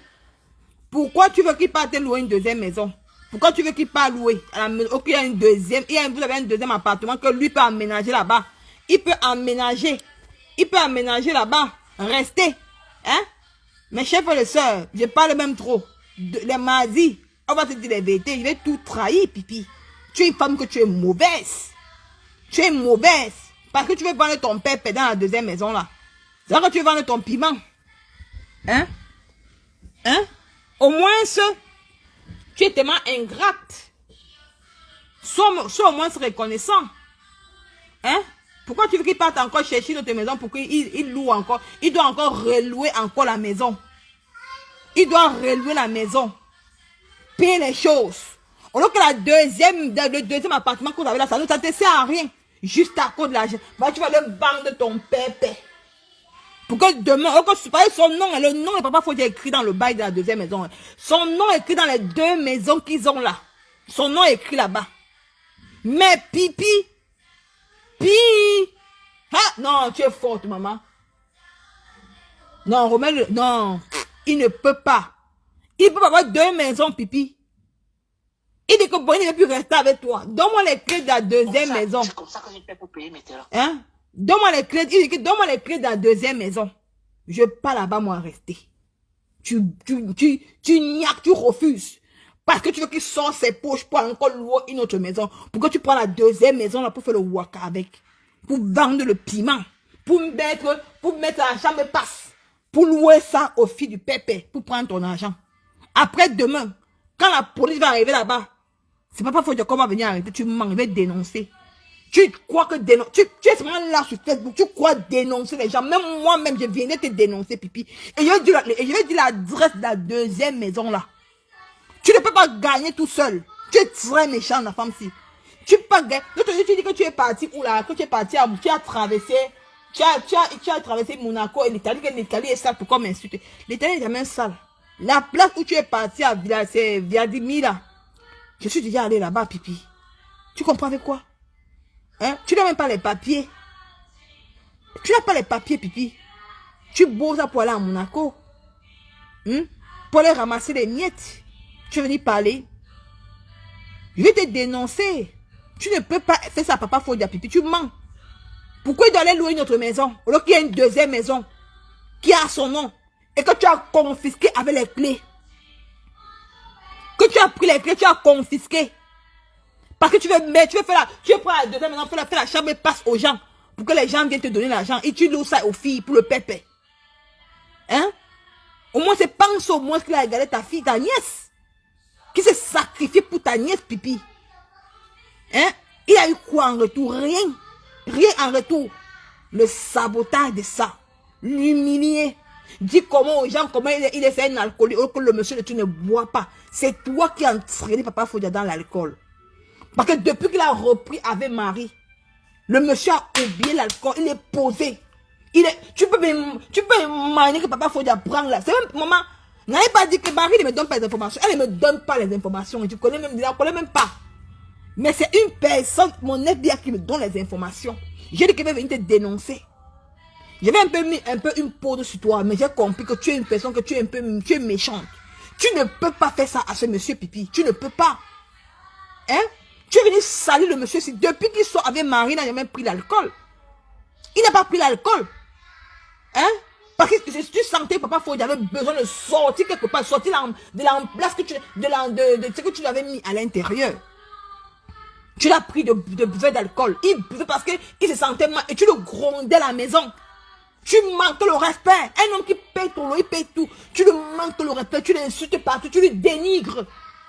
Pourquoi tu veux qu'il parte louer une deuxième maison? Pourquoi tu veux qu'il parte louer à la maison? Il y a une deuxième, vous avez un deuxième appartement que lui peut aménager là-bas. Il peut aménager. Il peut aménager là-bas. Restez. Hein? Mes chers frères et sœurs, je parle même trop. Les mardis, on va te dire les vérités. Je vais tout trahir, Pipi. Tu es une femme que tu es mauvaise. Tu es mauvaise. Parce que tu veux vendre ton pépé dans la deuxième maison là. C'est là que tu veux vendre ton piment. Hein? Hein? Au moins, tu es tellement ingrate. Sois au moins reconnaissant. Hein? Pourquoi tu veux qu'il parte encore chercher dans tes maisons pour qu'il loue encore? Il doit encore relouer encore la maison. Il doit relouer la maison. Payer les choses. Alors que le deuxième appartement que vous avez là, ça ne te sert à rien. Juste à cause de l'argent. Bah, tu vas le vendre ton pépé. Pour que demain, son nom, le nom de papa Foya écrit dans le bail de la deuxième maison. Son nom est écrit dans les deux maisons qu'ils ont là. Son nom est écrit là-bas. Mais Pipi. Ah, non, tu es forte, maman. Non, remets-le. Non, il ne peut pas. Il peut pas avoir deux maisons, Pipi. Il dit que bon, il ne peut plus rester avec toi. Donne-moi les clés de la deuxième maison. C'est comme ça que je paie pour payer mes terrains. Hein? Donne-moi les clés. Il dit que donne-moi les clés de la deuxième maison. Je pas là-bas, moi, rester. Tu niaques, tu refuses. Parce que tu veux qu'il sorte ses poches pour encore louer une autre maison. Pourquoi tu prends la deuxième maison là pour faire le waka avec? Pour vendre le piment. Pour mettre la chambre passe. pour louer ça au fils du pépé, pour prendre ton argent. Après demain, quand la police va arriver là-bas, c'est pas Fodia qu'on va venir arrêter, tu mens, il va dénoncer. Tu crois que tu es seulement là sur Facebook, tu crois dénoncer les gens. Même moi-même, je viens te dénoncer, pipi. Et je vais dire l'adresse de la deuxième maison là. Tu ne peux pas gagner tout seul. Tu es très méchant, la femme-ci. Tu peux pas gagner. L'autre jour, tu dis que tu es parti où là, que tu es parti à tu as traversé. Tu as traversé Monaco et l'Italie, que l'Italie est sale, pourquoi m'insulter? L'Italie est jamais sale. La place où tu es parti à c'est Viadimi là. Je suis déjà allé là-bas, pipi. Tu comprends avec quoi? Hein? Tu n'as même pas les papiers. Tu n'as pas les papiers, pipi. Tu bosses pour aller à Monaco. Pour aller ramasser les miettes. Tu es venu parler. Je vais te dénoncer. Tu ne peux pas faire ça, papa Fodia, pipi. Tu mens. Pourquoi il doit aller louer une autre maison? Alors qu'il y a une deuxième maison qui a son nom. Et que tu as confisqué avec les clés. Que tu as pris les clés, tu as confisqué. Parce que tu veux prendre la deuxième maison, faire la chambre et passe aux gens. Pour que les gens viennent te donner l'argent. Et tu loues ça aux filles pour le pépé. Hein? Au moins, c'est pense au moins qu'il a égalé ta fille, ta nièce. Qui s'est sacrifié pour ta nièce, pipi. Hein? Il a eu quoi en retour? Rien. Rien en retour. Le sabotage de ça. L'humilier. Dis comment aux gens, comment il est un alcoolique, que le monsieur, tu ne bois pas. C'est toi qui as entraîné papa Fodia dans l'alcool. Parce que depuis qu'il a repris avec Marie, le monsieur a oublié l'alcool, il est posé. Tu peux imaginer que papa Fodia prend là. C'est même, maman, n'avez pas dit que Marie ne me donne pas les informations. Elle ne me donne pas les informations. Je connais même, je ne connais même pas. Mais c'est une personne, mon FBI qui me donne les informations. J'ai dit qu'il va venir te dénoncer. J'avais mis un peu une pause sur toi, mais j'ai compris que tu es une personne, que tu es méchante. Tu ne peux pas faire ça à ce monsieur pipi. Tu ne peux pas. Hein? Tu es venu salir le monsieur. Depuis qu'il sort avec Marie, il n'a jamais pris l'alcool. Il n'a pas pris l'alcool. Hein? Parce que tu sentais que papa Fodia avait besoin de sortir quelque part, sortir de l'emplace de ce que tu l'avais mis à l'intérieur. Tu l'as pris de buveur d'alcool. Il buvait parce qu'il se sentait mal et tu le grondais à la maison. Tu manques le respect. Un homme qui paye ton lot, il paye tout. Tu le manques le respect, tu l'insultes partout, tu le dénigres.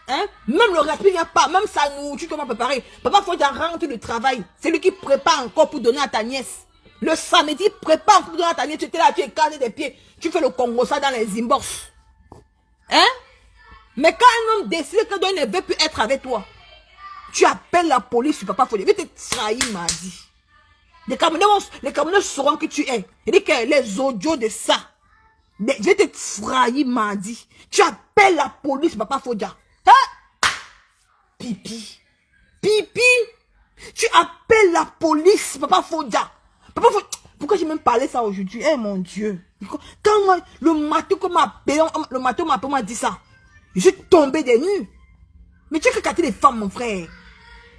Hein? Même le respect, il n'y a pas. Même sa nourriture, comment préparer. Papa Fodia rentre du travail. C'est lui qui prépare encore pour donner à ta nièce. Le samedi, il prépare encore pour donner à ta nièce. Tu étais là, tu es casé des pieds. Tu fais le Congo ça dans les inbox. Hein? Mais quand un homme décide que il ne veut plus être avec toi, tu appelles la police sur papa Fodia. Il va te trahir, mardi. Les Camerounais sauront que tu es. Il dit que les audios de ça. Je vais te trahir, mardi. Tu appelles la police sur papa Fodia. Hein? Pipi. Pipi. Tu appelles la police sur papa Fodia. Papa Fodia. Pourquoi j'ai même parlé ça aujourd'hui? Eh mon Dieu. Quand moi, le matin qu'on m'a appelé, on m'a dit ça. Je suis tombé des nues. Mais tu as regardé les femmes, mon frère.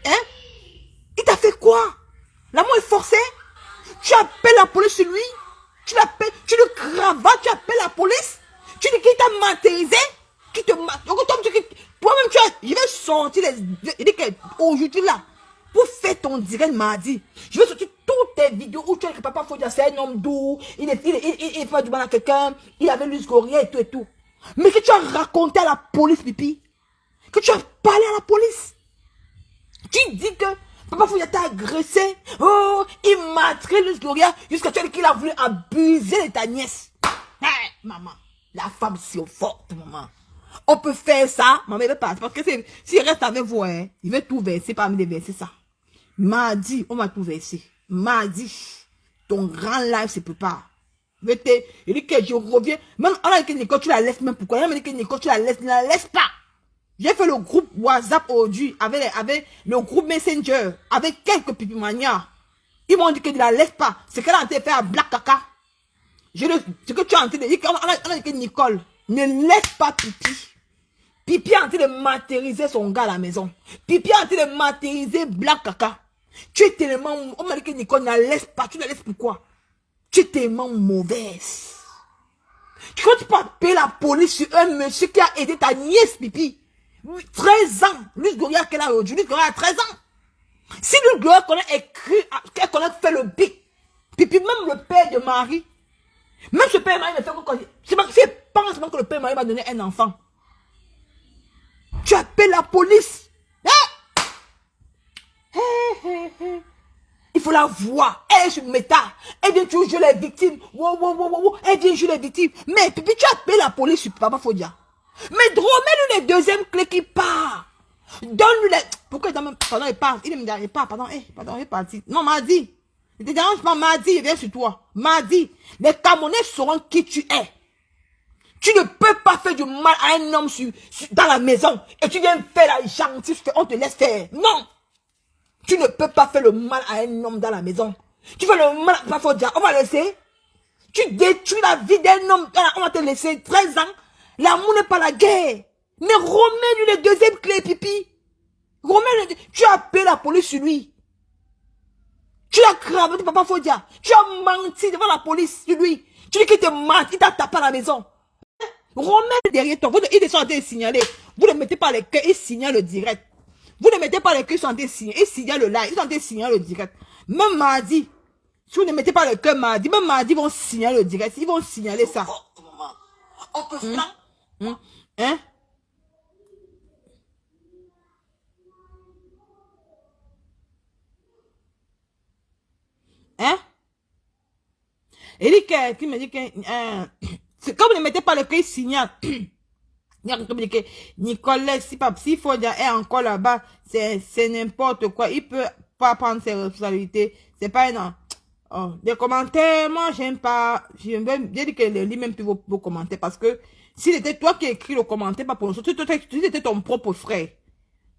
Hein? Il t'a fait quoi? L'amour est forcé? Tu appelles la police sur lui? Tu l'appelles, tu le cravates, tu appelles la police? Tu dis qu'il t'a martyrisé? Qui te toi-même, je vais sortir il dit qu'aujourd'hui là, pour faire ton direct mardi, je vais sortir toutes tes vidéos où tu as que papa Fodia, c'est un homme doux, il fait du mal à quelqu'un, il avait l'us gorilla et tout. Mais que tu as raconté à la police, pipi. Que tu as parlé à la police. Tu dis que papa Fodia t'a agressé. Oh, il m'a traité l'us gorilla jusqu'à ce qu'il a voulu abuser de ta nièce. Hey, maman, la femme si forte, maman. On peut faire ça, maman, il veut pas. Parce que s'il reste avec vous, hein, il veut tout verser parmi les versets, ça. Mardi, on va tout verser. Mardi, ton grand live se prépare. Il dit que je reviens. Même, on a dit que Nicole, tu la laisses même pourquoi? Il m'a dit que Nicole, tu la laisses, ne la laisse pas. J'ai fait le groupe WhatsApp aujourd'hui, avec le groupe Messenger, avec quelques pipimanias. Ils m'ont dit que ne la laisse pas. C'est qu'elle a été fait à Black Kaka. Ce que tu as en train de dire, on a dit que Nicole, ne laisse pas Pipi. Pipi est en train de matérialiser son gars à la maison. Pipi est en train de matérialiser Black Kaka. Tu es tellement... On m'a dit que Nicole, ne la laisse pas. Tu la laisses pourquoi? Tu es tellement mauvaise. Tu crois que tu peux appeler la police sur un monsieur qui a aidé ta nièce, Pipi? 13 ans. Luz Gloria qu'elle a aujourd'hui. Luz Gloria a 13 ans. Si Luz Gloria connaît écrit, qu'elle connaît fait le bic. Pipi, même le père de Marie, Même ce père mari me fait encore. C'est pas que le père mari m'a donné un enfant. Tu appelles la police. Il faut la voir. Elle est sur méta. Elle vient toujours jouer les victimes. Wow. Elle vient jouer les victimes. Mais puis tu appelles la police sur Papa Fodia. Mais remets-lui les deuxièmes clés qui part. Donne-lui les... Pourquoi il t'a même... Pardon, il part. Il part. Pardon, il est parti. Non, mardi. Il te dérange pas, mardi, il vient sur toi. Mardi. Les Camerounais sauront qui tu es. Tu ne peux pas faire du mal à un homme dans la maison. Et tu viens faire la gentille, on te laisse faire. Non. Tu ne peux pas faire le mal à un homme dans la maison. Tu fais le mal à Papa Fodia. On va laisser. Tu détruis la vie d'un homme. On va te laisser 13 ans. L'amour n'est pas la guerre. Mais remets-lui les deuxièmes clés, pipi. Tu as appelé la police sur lui. Tu as cravé Papa Fodia. Tu as menti devant la police sur lui. Tu dis qu'il te ment, il t'a tapé à la maison. Remets derrière toi. Ils sont en train de signaler. Vous ne mettez pas les cœurs, ils signalent le direct. Vous ne mettez pas les cœurs, ils sont en train de signaler. Ils signalent le live, ils sont en train de signaler le direct. Même mardi, si vous ne mettez pas le cœur mardi, même mardi, ils vont signaler le direct. Ils vont signaler ça. On peut faire. Hein? Hein? Eric qui me dit que quand vous ne mettez pas le cœur, il signale. Nicolas, si Fodia est encore là-bas, c'est n'importe quoi. Il peut pas prendre ses responsabilités. C'est pas un... Oh, des commentaires, moi j'aime pas. J'ai dit que les même plus vos commentaires parce que si c'était toi qui écris le commentaire, pas pour nous, si c'était ton propre frère,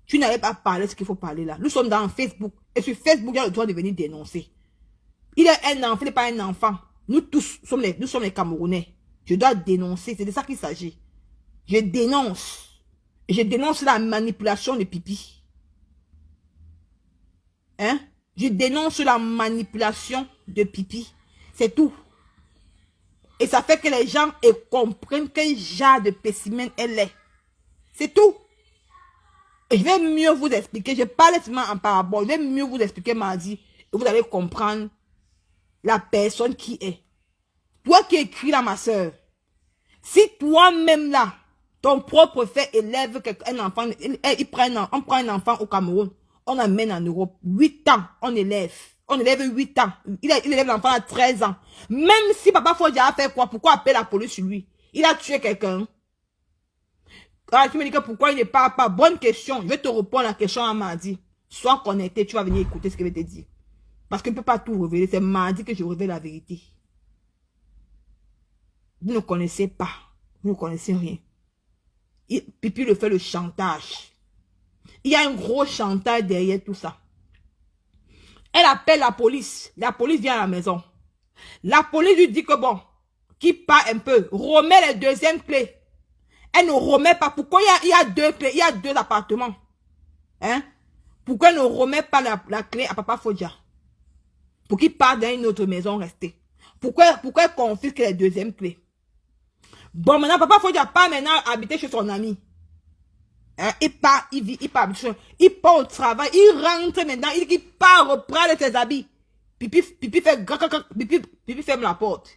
tu n'allais pas parler ce qu'il faut parler là. Nous sommes dans Facebook et sur Facebook, il y a le droit de venir dénoncer. Il est un enfant, il n'est pas un enfant. Nous tous sommes les Camerounais. Je dois dénoncer, c'est de ça qu'il s'agit. Je dénonce. Je dénonce la manipulation de pipi. Hein? Je dénonce la manipulation de pipi. C'est tout. Et ça fait que les gens comprennent quel genre de spécimen elle est. C'est tout. Et je vais mieux vous expliquer. Je parle seulement en parabole. Je vais mieux vous expliquer mardi. Et vous allez comprendre la personne qui est. Toi qui écris là, ma soeur. Si toi-même là, ton propre fait élève un enfant, on prend un enfant au Cameroun, on amène en Europe, 8 ans, on élève 8 ans, il élève l'enfant à 13 ans. Même si Papa Fodia a fait quoi, pourquoi appeler la police sur lui? Il a tué quelqu'un. Ah, tu me dis que pourquoi il n'est pas, bonne question, je vais te répondre à la question à mardi. Sois connecté, tu vas venir écouter ce que je vais te dire. Parce que je ne peux pas tout révéler, c'est mardi que je révèle la vérité. Vous ne connaissez pas, vous ne connaissez rien. Pipi le fait le chantage. Il y a un gros chantage derrière tout ça. Elle appelle la police vient à la maison. La police lui dit que bon, qui part un peu, remet les deuxièmes clés. Elle ne remet pas. Pourquoi il y a deux clés, il y a 2 appartements. Hein? Pourquoi elle ne remet pas la clé à Papa Fodia? Pour qu'il parte dans une autre maison restée. Pourquoi elle confisque les deuxièmes clés? Bon, maintenant, Papa Fodia part maintenant habiter chez son ami. Hein? Il part au travail, il rentre maintenant, il part reprendre ses habits. Pipi ferme la porte.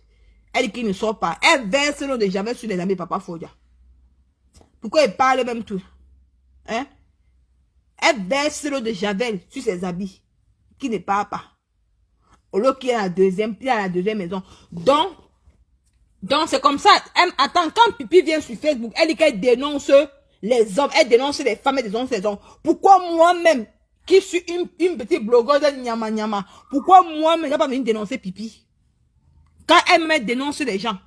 Elle dit qu'il ne sort pas. Elle verse l'eau de Javel sur les amis de Papa Fodia. Pourquoi il parle même tout? Hein? Elle verse l'eau de Javel sur ses habits. Qui ne part pas. Au lieu qu'il y a la deuxième maison. Donc c'est comme ça. Attends, quand Pipi vient sur Facebook, elle dit qu'elle dénonce les hommes, elle dénonce les femmes, elle dénonce les hommes. Pourquoi moi-même, qui suis une petite blogueuse de Nyama Nyama, pourquoi moi-même, je n'ai pas venir dénoncer Pipi? Quand elle me dénonce les gens.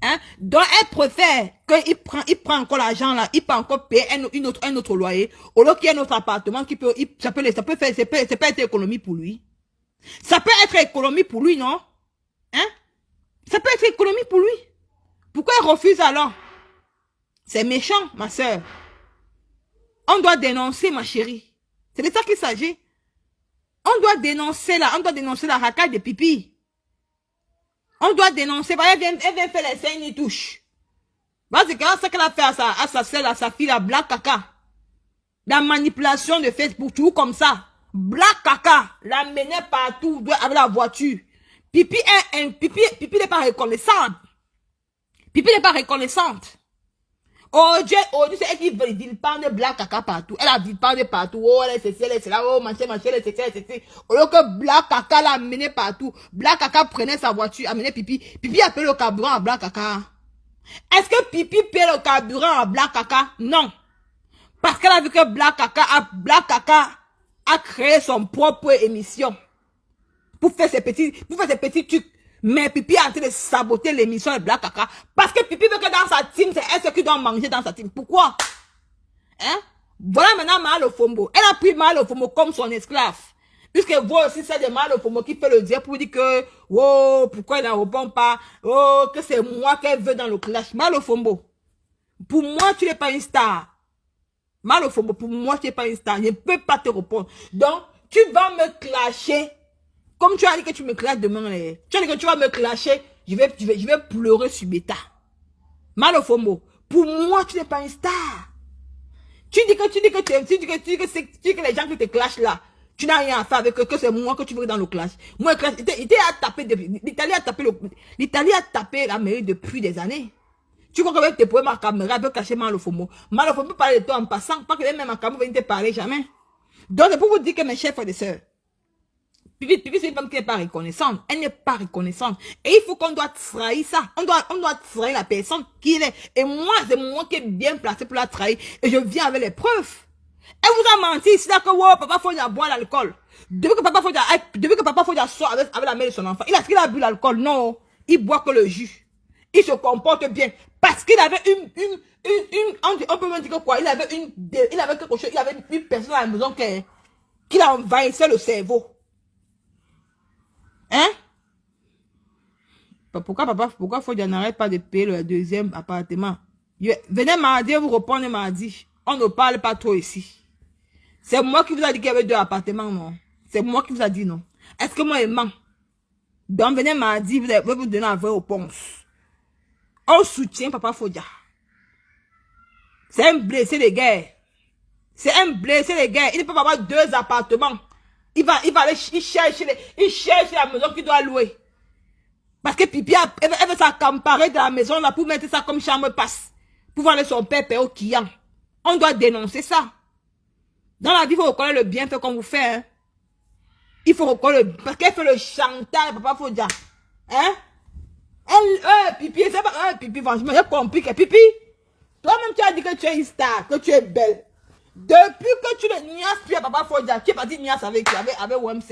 Hein? Donc elle préfère qu'il prend encore l'argent là, il peut encore payer un autre loyer, au lieu qu'il y ait un autre appartement qui peut, ça peut être économie pour lui. Ça peut être économie pour lui, non? Hein? Ça peut être économie pour lui. Pourquoi il refuse alors? C'est méchant, ma soeur. On doit dénoncer, ma chérie. C'est de ça qu'il s'agit. On doit dénoncer la racaille de Pipi. On doit dénoncer. Elle vient faire les seins, il touche. C'est ce qu'elle a fait à sa soeur, à sa fille, la Black Caca. La manipulation de Facebook, tout comme ça. Black Caca, la menait partout avec la voiture. Pipi n'est pas reconnaissante. Pipi n'est pas reconnaissante. Oh Dieu, c'est elle qui veut parler de black caca partout. Elle a dit parler partout. Oh, elle est ceci, elle est cela. Oh, machin, elle est ceci, elle est ceci. Au lieu que black caca l'a amené partout. Black caca prenait sa voiture, amenait Pipi. Pipi appelait le carburant à black caca. Est-ce que Pipi paie le carburant à black caca? Non. Parce qu'elle a vu que black caca a créé son propre émission. Pour faire ses petits trucs. Mais Pipi est en train de saboter l'émission de Black Kaka. Parce que Pipi veut que dans sa team, c'est elle qui doit manger dans sa team. Pourquoi? Hein? Voilà maintenant Mahalo Fombo. Elle a pris Mahalo Fombo comme son esclave. Puisque vous aussi, c'est de Mahalo Fombo qui fait le dire pour dire que, oh, pourquoi il ne répond pas? Oh, que c'est moi qu'elle veut dans le clash. Mahalo Fombo. Pour moi, tu n'es pas une star. Mahalo Fombo, pour moi, tu n'es pas une star. Je ne peux pas te répondre. Donc, tu vas me clasher. Comme tu as dit que tu me clashes demain, tu as dit que tu vas me clasher, je vais pleurer sur Beta. Mahalo Fombo, pour moi, tu n'es pas une star. Tu dis que les gens qui te clashent là, tu n'as rien à faire avec eux, que c'est moi que tu veux dans le clash. Moi, l'Italie a tapé l'Amérique depuis des années. Tu crois qu'avec tes problèmes à caméra, elle peut cacher Mahalo Fombo. Mahalo Fombo peut parler de toi en passant, pas que même à caméra ne te parler jamais. Donc, c'est pour vous dire que mes chers frères et sœurs, Pipi, c'est une femme qui n'est pas reconnaissante. Elle n'est pas reconnaissante. Et il faut qu'on doit trahir ça. On doit trahir la personne qui est. Et moi, c'est moi qui est bien placé pour la trahir. Et je viens avec les preuves. Elle vous a menti. C'est là que, wow, papa Fodia boit l'alcool. Depuis que papa Fodia sort avec la mère de son enfant, il a bu l'alcool. Non. Il boit que le jus. Il se comporte bien. Parce qu'il avait on peut même dire que quoi? Il avait quelque chose. Il avait une personne à la maison qui envahissait le cerveau. Hein? Pourquoi Fodia n'arrête pas de payer le deuxième appartement? Venez mardi, vous répondez mardi. On ne parle pas trop ici. C'est moi qui vous a dit qu'il y avait 2 appartements, non? C'est moi qui vous a dit non. Est-ce que moi, je mens? Donc, venez mardi, vous allez vous donner la vraie réponse. On soutient Papa Fodia. C'est un blessé de guerre. C'est un blessé de guerre. Il ne peut pas avoir 2 appartements. Il cherche la maison qu'il doit louer. Parce que Pipi, elle veut s'accaparer de la maison là pour mettre ça comme chambre passe. Pour voir son père au client. On doit dénoncer ça. Dans la vie, il faut reconnaître le bienfait qu'on vous fait. Hein? Il faut reconnaître parce qu'elle fait le chantage, Papa Fodia. Hein? Pipi, c'est pas Pipi, franchement, j'ai compris que Pipi, toi-même tu as dit que tu es une star, que tu es belle. Depuis que tu ne niasses plus à Papa Fodia, tu es parti niasse avec Wemse.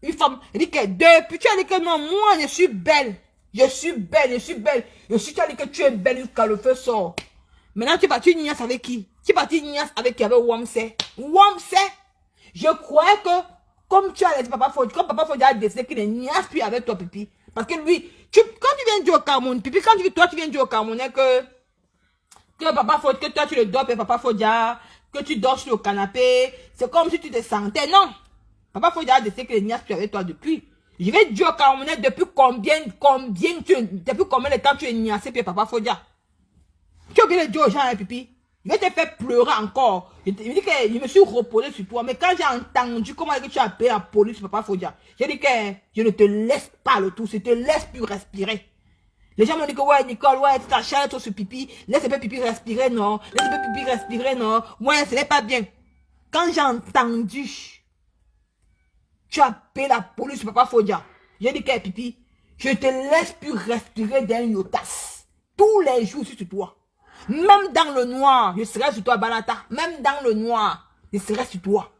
Une femme, elle dit que depuis tu as dit que non, moi je suis belle. Tu as dit que tu es belle jusqu'à le feu sort. Maintenant tu es parti niasse avec qui? Tu es parti niasse avec Wemse. Wemse, je croyais que, comme tu as dit Papa Fodia a décidé qu'il ne niasse plus avec toi, Pipi. Parce que lui, quand tu viens dire au Cameroun, Pipi, toi tu viens dire au Cameroun que Papa Fodia, que toi tu le dors, Papa Fodia, que tu dors sur le canapé, c'est comme si tu te sentais, non. Papa Fodia a décidé que les niasse plus avec toi depuis. Je vais dire au Cameroun depuis combien de temps tu es niassé puis Papa Fodia. Tu as oublié de dire aux gens, hein, Pipi. Je vais te faire pleurer encore. Je dis que je me suis reposé sur toi. Mais quand j'ai entendu comment tu as appelé la police, Papa Fodia, j'ai dit que je ne te laisse pas le tout. Je te laisse plus respirer. Les gens m'ont dit que ouais, Nicole, ouais, tu t'achètes toi sur Pipi. Laisse un peu Pipi respirer, non. Laisse un peu Pipi respirer, non. Ouais, ce n'est pas bien. Quand j'ai entendu, tu as appelé la police, Papa Fodia. J'ai dit que Pipi, je te laisse plus respirer d'un yotas. Tous les jours sur toi. Même dans le noir, je serai sur toi, Balata. Même dans le noir, je serai sur toi.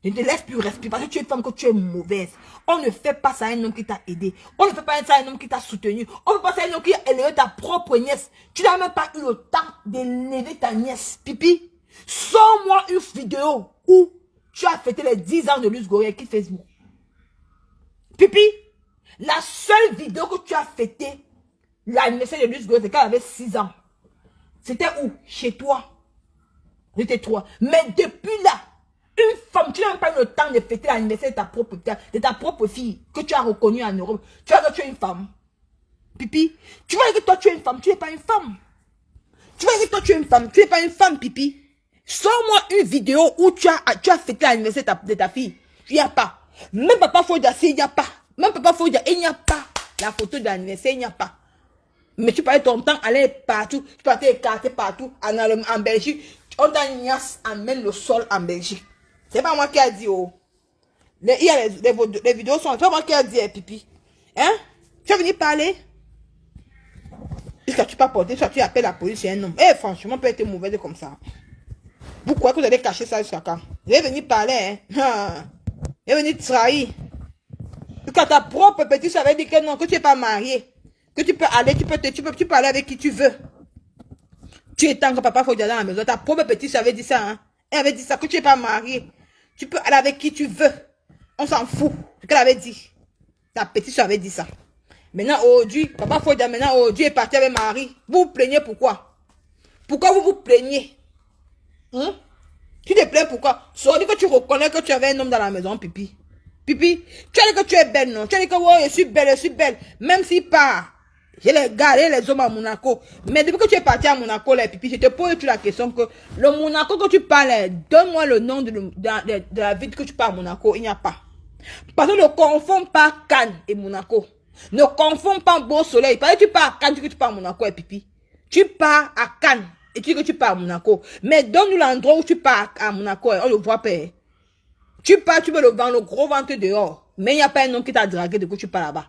Je ne te laisse plus respirer parce que tu es une femme, que tu es mauvaise. On ne fait pas ça à un homme qui t'a aidé. On ne fait pas ça à un homme qui t'a soutenu. On ne fait pas ça à un homme qui a élevé ta propre nièce. Tu n'as même pas eu le temps d'élever ta nièce. Pipi, sors-moi une vidéo où tu as fêté les 10 ans de Luz Gorée qui Facebook. Pipi, la seule vidéo que tu as fêté l'anniversaire de Luz Gorée, c'est quand elle avait 6 ans. C'était où? Chez toi. C'était toi. Mais depuis là, une femme, tu n'as même pas eu le temps de fêter l'anniversaire de ta propre fille que tu as reconnue en Europe. Tu vois que tu es une femme. Pipi, tu vois que toi tu es une femme, tu n'es pas une femme. Tu vois que toi tu es une femme, tu n'es pas une femme, Pipi. Sors-moi une vidéo où tu as fêté l'anniversaire de ta fille. Il n'y a pas. Même Papa Fodia, il n'y a pas. Même Papa Fodia, il n'y a pas la photo d'anniversaire, il n'y a pas. Mais tu parlais ton temps, aller partout, tu partais écarter partout, en Belgique. On t'a niasse, amène le sol en Belgique. C'est pas moi qui a dit, oh. Les vidéos sont, c'est pas moi qui a dit, pipi. Hein? Tu es venu parler? Jusqu'à tu pas porter, soit tu appelles la police, c'est un homme. Eh, franchement, peut être mauvaise comme ça. Vous croyez que vous allez cacher ça jusqu'à quand? Vous allez venir parler, hein? Vous allez venir trahir. Quand ta propre petite soeur avait dit que non, que tu n'es pas marié. Que tu peux aller, tu peux aller avec qui tu veux. Tu es tant que papa faut dire dans la maison. Ta propre petite soeur avait dit ça, hein? Elle avait dit ça, que tu n'es pas marié. Tu peux aller avec qui tu veux. On s'en fout. Ce qu'elle avait dit. Ta petite soeur avait dit ça. Maintenant, aujourd'hui, papa faut dire maintenant, aujourd'hui est parti avec Marie. Vous vous plaignez pourquoi? Pourquoi vous vous plaignez? Hein? Tu te plains pourquoi? Soit dit que tu reconnais que tu avais un homme dans la maison, pipi. Pipi, tu as dit que tu es belle, non? Tu as dit que oh, je suis belle. Même si pas, j'ai les gars et les hommes à Monaco. Mais depuis que tu es parti à Monaco, les pipi, je te pose la question que le Monaco que tu parles, donne-moi le nom de la ville que tu parles à Monaco. Il n'y a pas. Parce que ne confonds pas Cannes et Monaco. Ne confonds pas Beau Soleil. Parce que tu pars à Cannes, tu dis que tu pars à Monaco et pipi. Tu pars à Cannes et tu dis que tu pars à Monaco. Mais donne-nous l'endroit où tu pars à Monaco. On le voit pas. Tu pars, tu veux le vendre, le gros ventre dehors. Mais il n'y a pas un homme qui t'a dragué de que tu pars là-bas.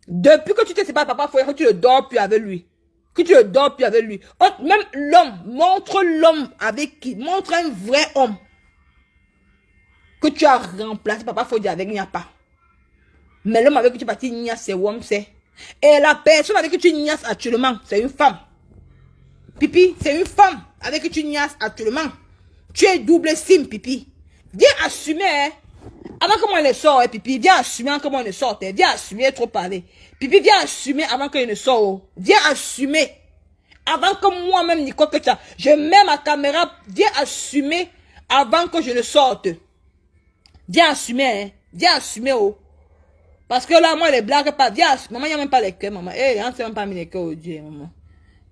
Depuis que tu t'es séparé, papa, faut que tu ne dors plus avec lui. Que tu ne dors plus avec lui. Même l'homme, montre l'homme avec qui. Montre un vrai homme. Que tu as remplacé, papa, faut dire avec, il n'y a pas. Mais l'homme avec qui tu es parti, il n'y a, c'est homme, c'est. Et la personne avec qui tu niasses actuellement, c'est une femme. Pipi, c'est une femme avec qui tu niasses actuellement. Tu es double sim, pipi. Viens assumer, hein. Avant que moi ne sorte, hein, pipi. Viens assumer avant que moi ne sorte. Hein. Viens assumer, trop parler. Pipi, viens assumer avant que je ne sorte. Oh. Viens assumer. Avant que moi-même, Nico, que tu as. Je mets ma caméra. Viens assumer avant que je ne sorte. Viens assumer, hein. Viens assumer, oh. Parce que là, moi, les blagues, pas. Viens assumer. Maman, il n'y a même pas les cœurs, maman. Eh, on ne s'est même pas mis les cœurs au Dieu, maman.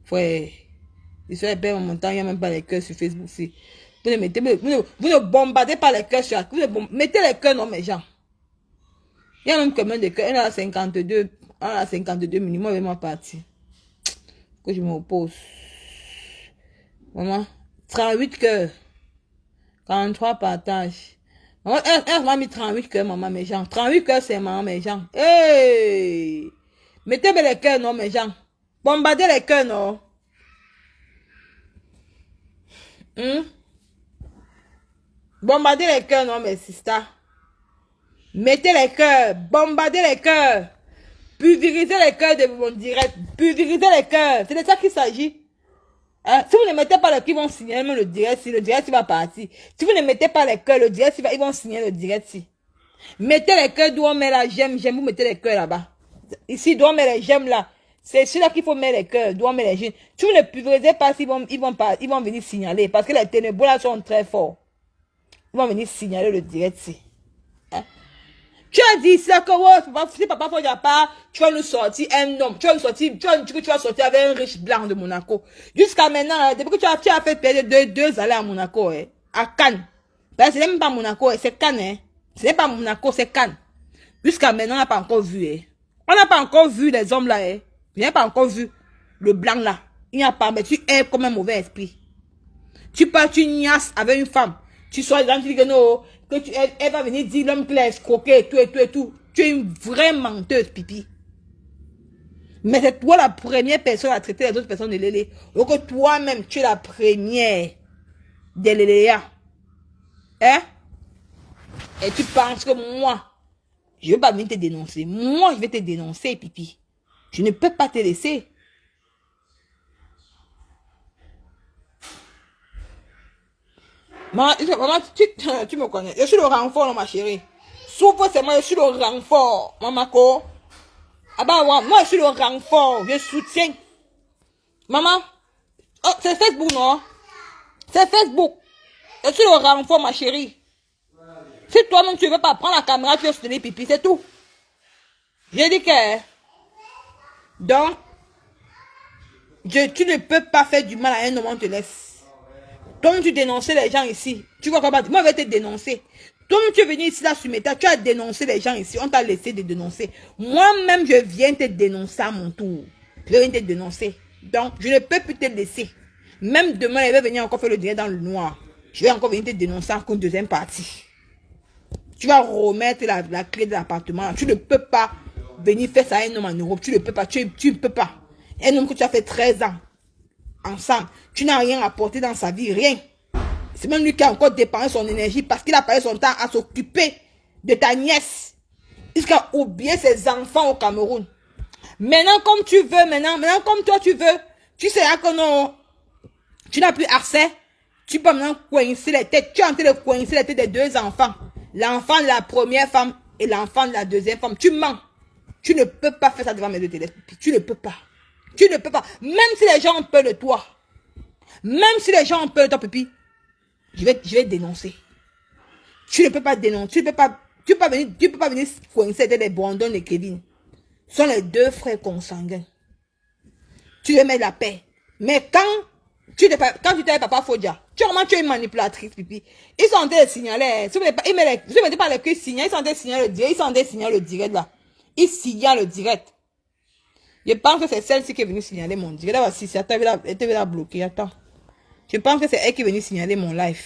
Frère. Je suis bien mon temps, il n'y a même pas les cœurs sur Facebook. Si. Vous ne bombardez pas les cœurs sur mettez les cœurs, non, mes gens. Il y a même combien de cœurs? Elle a 52. Elle a 52 minimum, elle est vraiment partie. Que je m'oppose. Maman, 38 cœurs. 43 partages. Maman, elle m'a mis 38 cœurs, maman, mes gens. 38 cœurs, c'est maman, mes gens. Hey! Mettez les cœurs, non, mes gens. Bombardez les cœurs, non. Bombardez les cœurs, non, mes sisters. Mettez les cœurs. Bombardez les cœurs. Pulvérisez les cœurs de mon direct. Pulvérisez les cœurs. C'est de ça qu'il s'agit. Hein? Si vous ne mettez pas les cœurs, ils vont signaler même le direct. Si le direct va partir. Si vous ne mettez pas les cœurs, le direct, ils vont signaler le direct. Si. Mettez les cœurs d'où on met la j'aime. Vous mettez les cœurs là-bas. Ici, d'où on met les j'aime là. C'est celui-là qu'il faut mettre les cœurs. D'où on met les j'aime. Si vous ne pulvérisez pas, ils vont venir signaler. Parce que les ténébreux là sont très forts. Ils vont venir signaler le direct. Si. Hein? Tu as dit ça que si papa faut dire pas, tu vas nous sortir un homme. Tu vas nous sortir, tu vas sortir avec un riche blanc de Monaco. Jusqu'à maintenant, depuis que tu as fait perdre deux années à Monaco, à Cannes. Ben, c'est même pas Monaco, c'est Cannes. Hein. Ce n'est pas Monaco, c'est Cannes. Jusqu'à maintenant, on n'a pas encore vu. Hein. On n'a pas encore vu les hommes là. Hein. On n'a pas encore vu le blanc là. Il n'y a pas, mais tu es comme un mauvais esprit. Tu pars, tu niasses avec une femme. Tu sois dans, tu dis que non, que elle va venir dire l'homme qui l'a escroqué et tout. Tu es une vraie menteuse, pipi. Mais c'est toi la première personne à traiter les autres personnes de lélé. Donc toi-même, tu es la première de léléa. Hein? Et tu penses que moi, je ne vais pas venir te dénoncer. Moi, je vais te dénoncer, pipi. Je ne peux pas te laisser. Maman, tu me connais. Je suis le renfort, ma chérie. Souffre, c'est moi, je suis le renfort. Maman, quoi? Ah bah, moi, je suis le renfort. Je soutiens. Maman. Oh, c'est Facebook, non? C'est Facebook. Je suis le renfort, ma chérie. Si toi-même, tu ne veux pas prendre la caméra, tu veux soutenir pipi, c'est tout. J'ai dit que... Donc, tu ne peux pas faire du mal à un homme, on te laisse. Toi, tu dénonçais les gens ici. Tu vois comment? Moi, je vais te dénoncer. Toi, tu es venu ici, là, sur Meta, tu as dénoncé les gens ici. On t'a laissé de dénoncer. Moi-même, je viens te dénoncer à mon tour. Je viens te dénoncer. Donc, je ne peux plus te laisser. Même demain, elle va venir encore faire le direct dans le noir. Je vais encore venir te dénoncer encore une deuxième partie. Tu vas remettre la clé de l'appartement. Tu ne peux pas venir faire ça à un homme en Europe. Tu ne peux pas. Tu ne peux pas. Un homme que tu as fait 13 ans ensemble. Tu n'as rien apporté dans sa vie. Rien. C'est même lui qui a encore dépensé son énergie parce qu'il a passé son temps à s'occuper de ta nièce. Jusqu'à oublier ses enfants au Cameroun. Maintenant, comme tu veux, maintenant comme toi tu veux, tu sais que non, tu n'as plus accès. Tu peux maintenant coincer les têtes. Tu es en train de coincer les têtes des deux enfants. L'enfant de la première femme et l'enfant de la deuxième femme. Tu mens. Tu ne peux pas faire ça devant mes deux télés. Tu ne peux pas. Tu ne peux pas. Même si les gens ont peur de toi. Même si les gens ont peur de toi, Pipi. Je vais dénoncer. Tu ne peux pas dénoncer. Tu peux pas venir coincer les Brandon et Kevin. Ce sont les deux frères consanguins. Tu veux mettre la paix. Mais quand tu t'es Papa Fodia, tu es une manipulatrice, Pipi. Ils sont en train de signaler. Si vous ne mettez pas les queues signalent, ils sont en train de signaler le direct. Ils sont en train de signaler le direct là. Ils signalent le direct. Je pense que c'est celle-ci qui est venue signaler mon direct. Là, si attends, elle te va bloquer. Attends. Je pense que c'est elle qui est venue signaler mon live.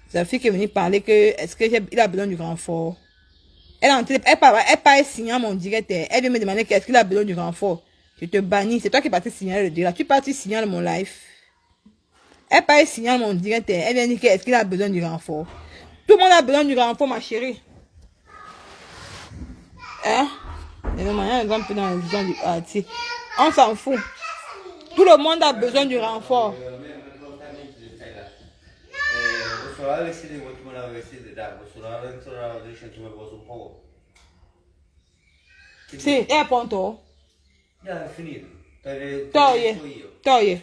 C'est la fille qui est venue parler que est-ce qu'il a besoin du renfort. Elle parle signaler mon direct. Elle vient me demander est-ce qu'il a besoin du renfort. Je te bannis. C'est toi qui es parti signaler le direct. Tu parti signaler mon live. Elle parle signaler mon direct. Elle vient dire est-ce qu'il a besoin du renfort. Tout le monde a besoin du renfort, ma chérie. Hein? Et le moyen exemple dans la vision du parti. On s'en fout. Tout le monde a besoin du renfort. Si, è a punto? Ya, è finito. Toglie.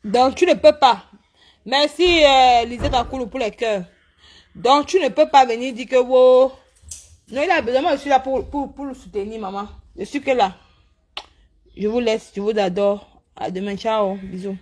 Donc, tu ne peux pas. Merci, Lisette Akoulou, pour les cœurs. Donc, tu ne peux pas venir dire que, wow. Non, il a besoin. Moi, je suis là pour le soutenir, maman. Je suis que là. Je vous laisse. Je vous adore. À demain. Ciao. Bisous.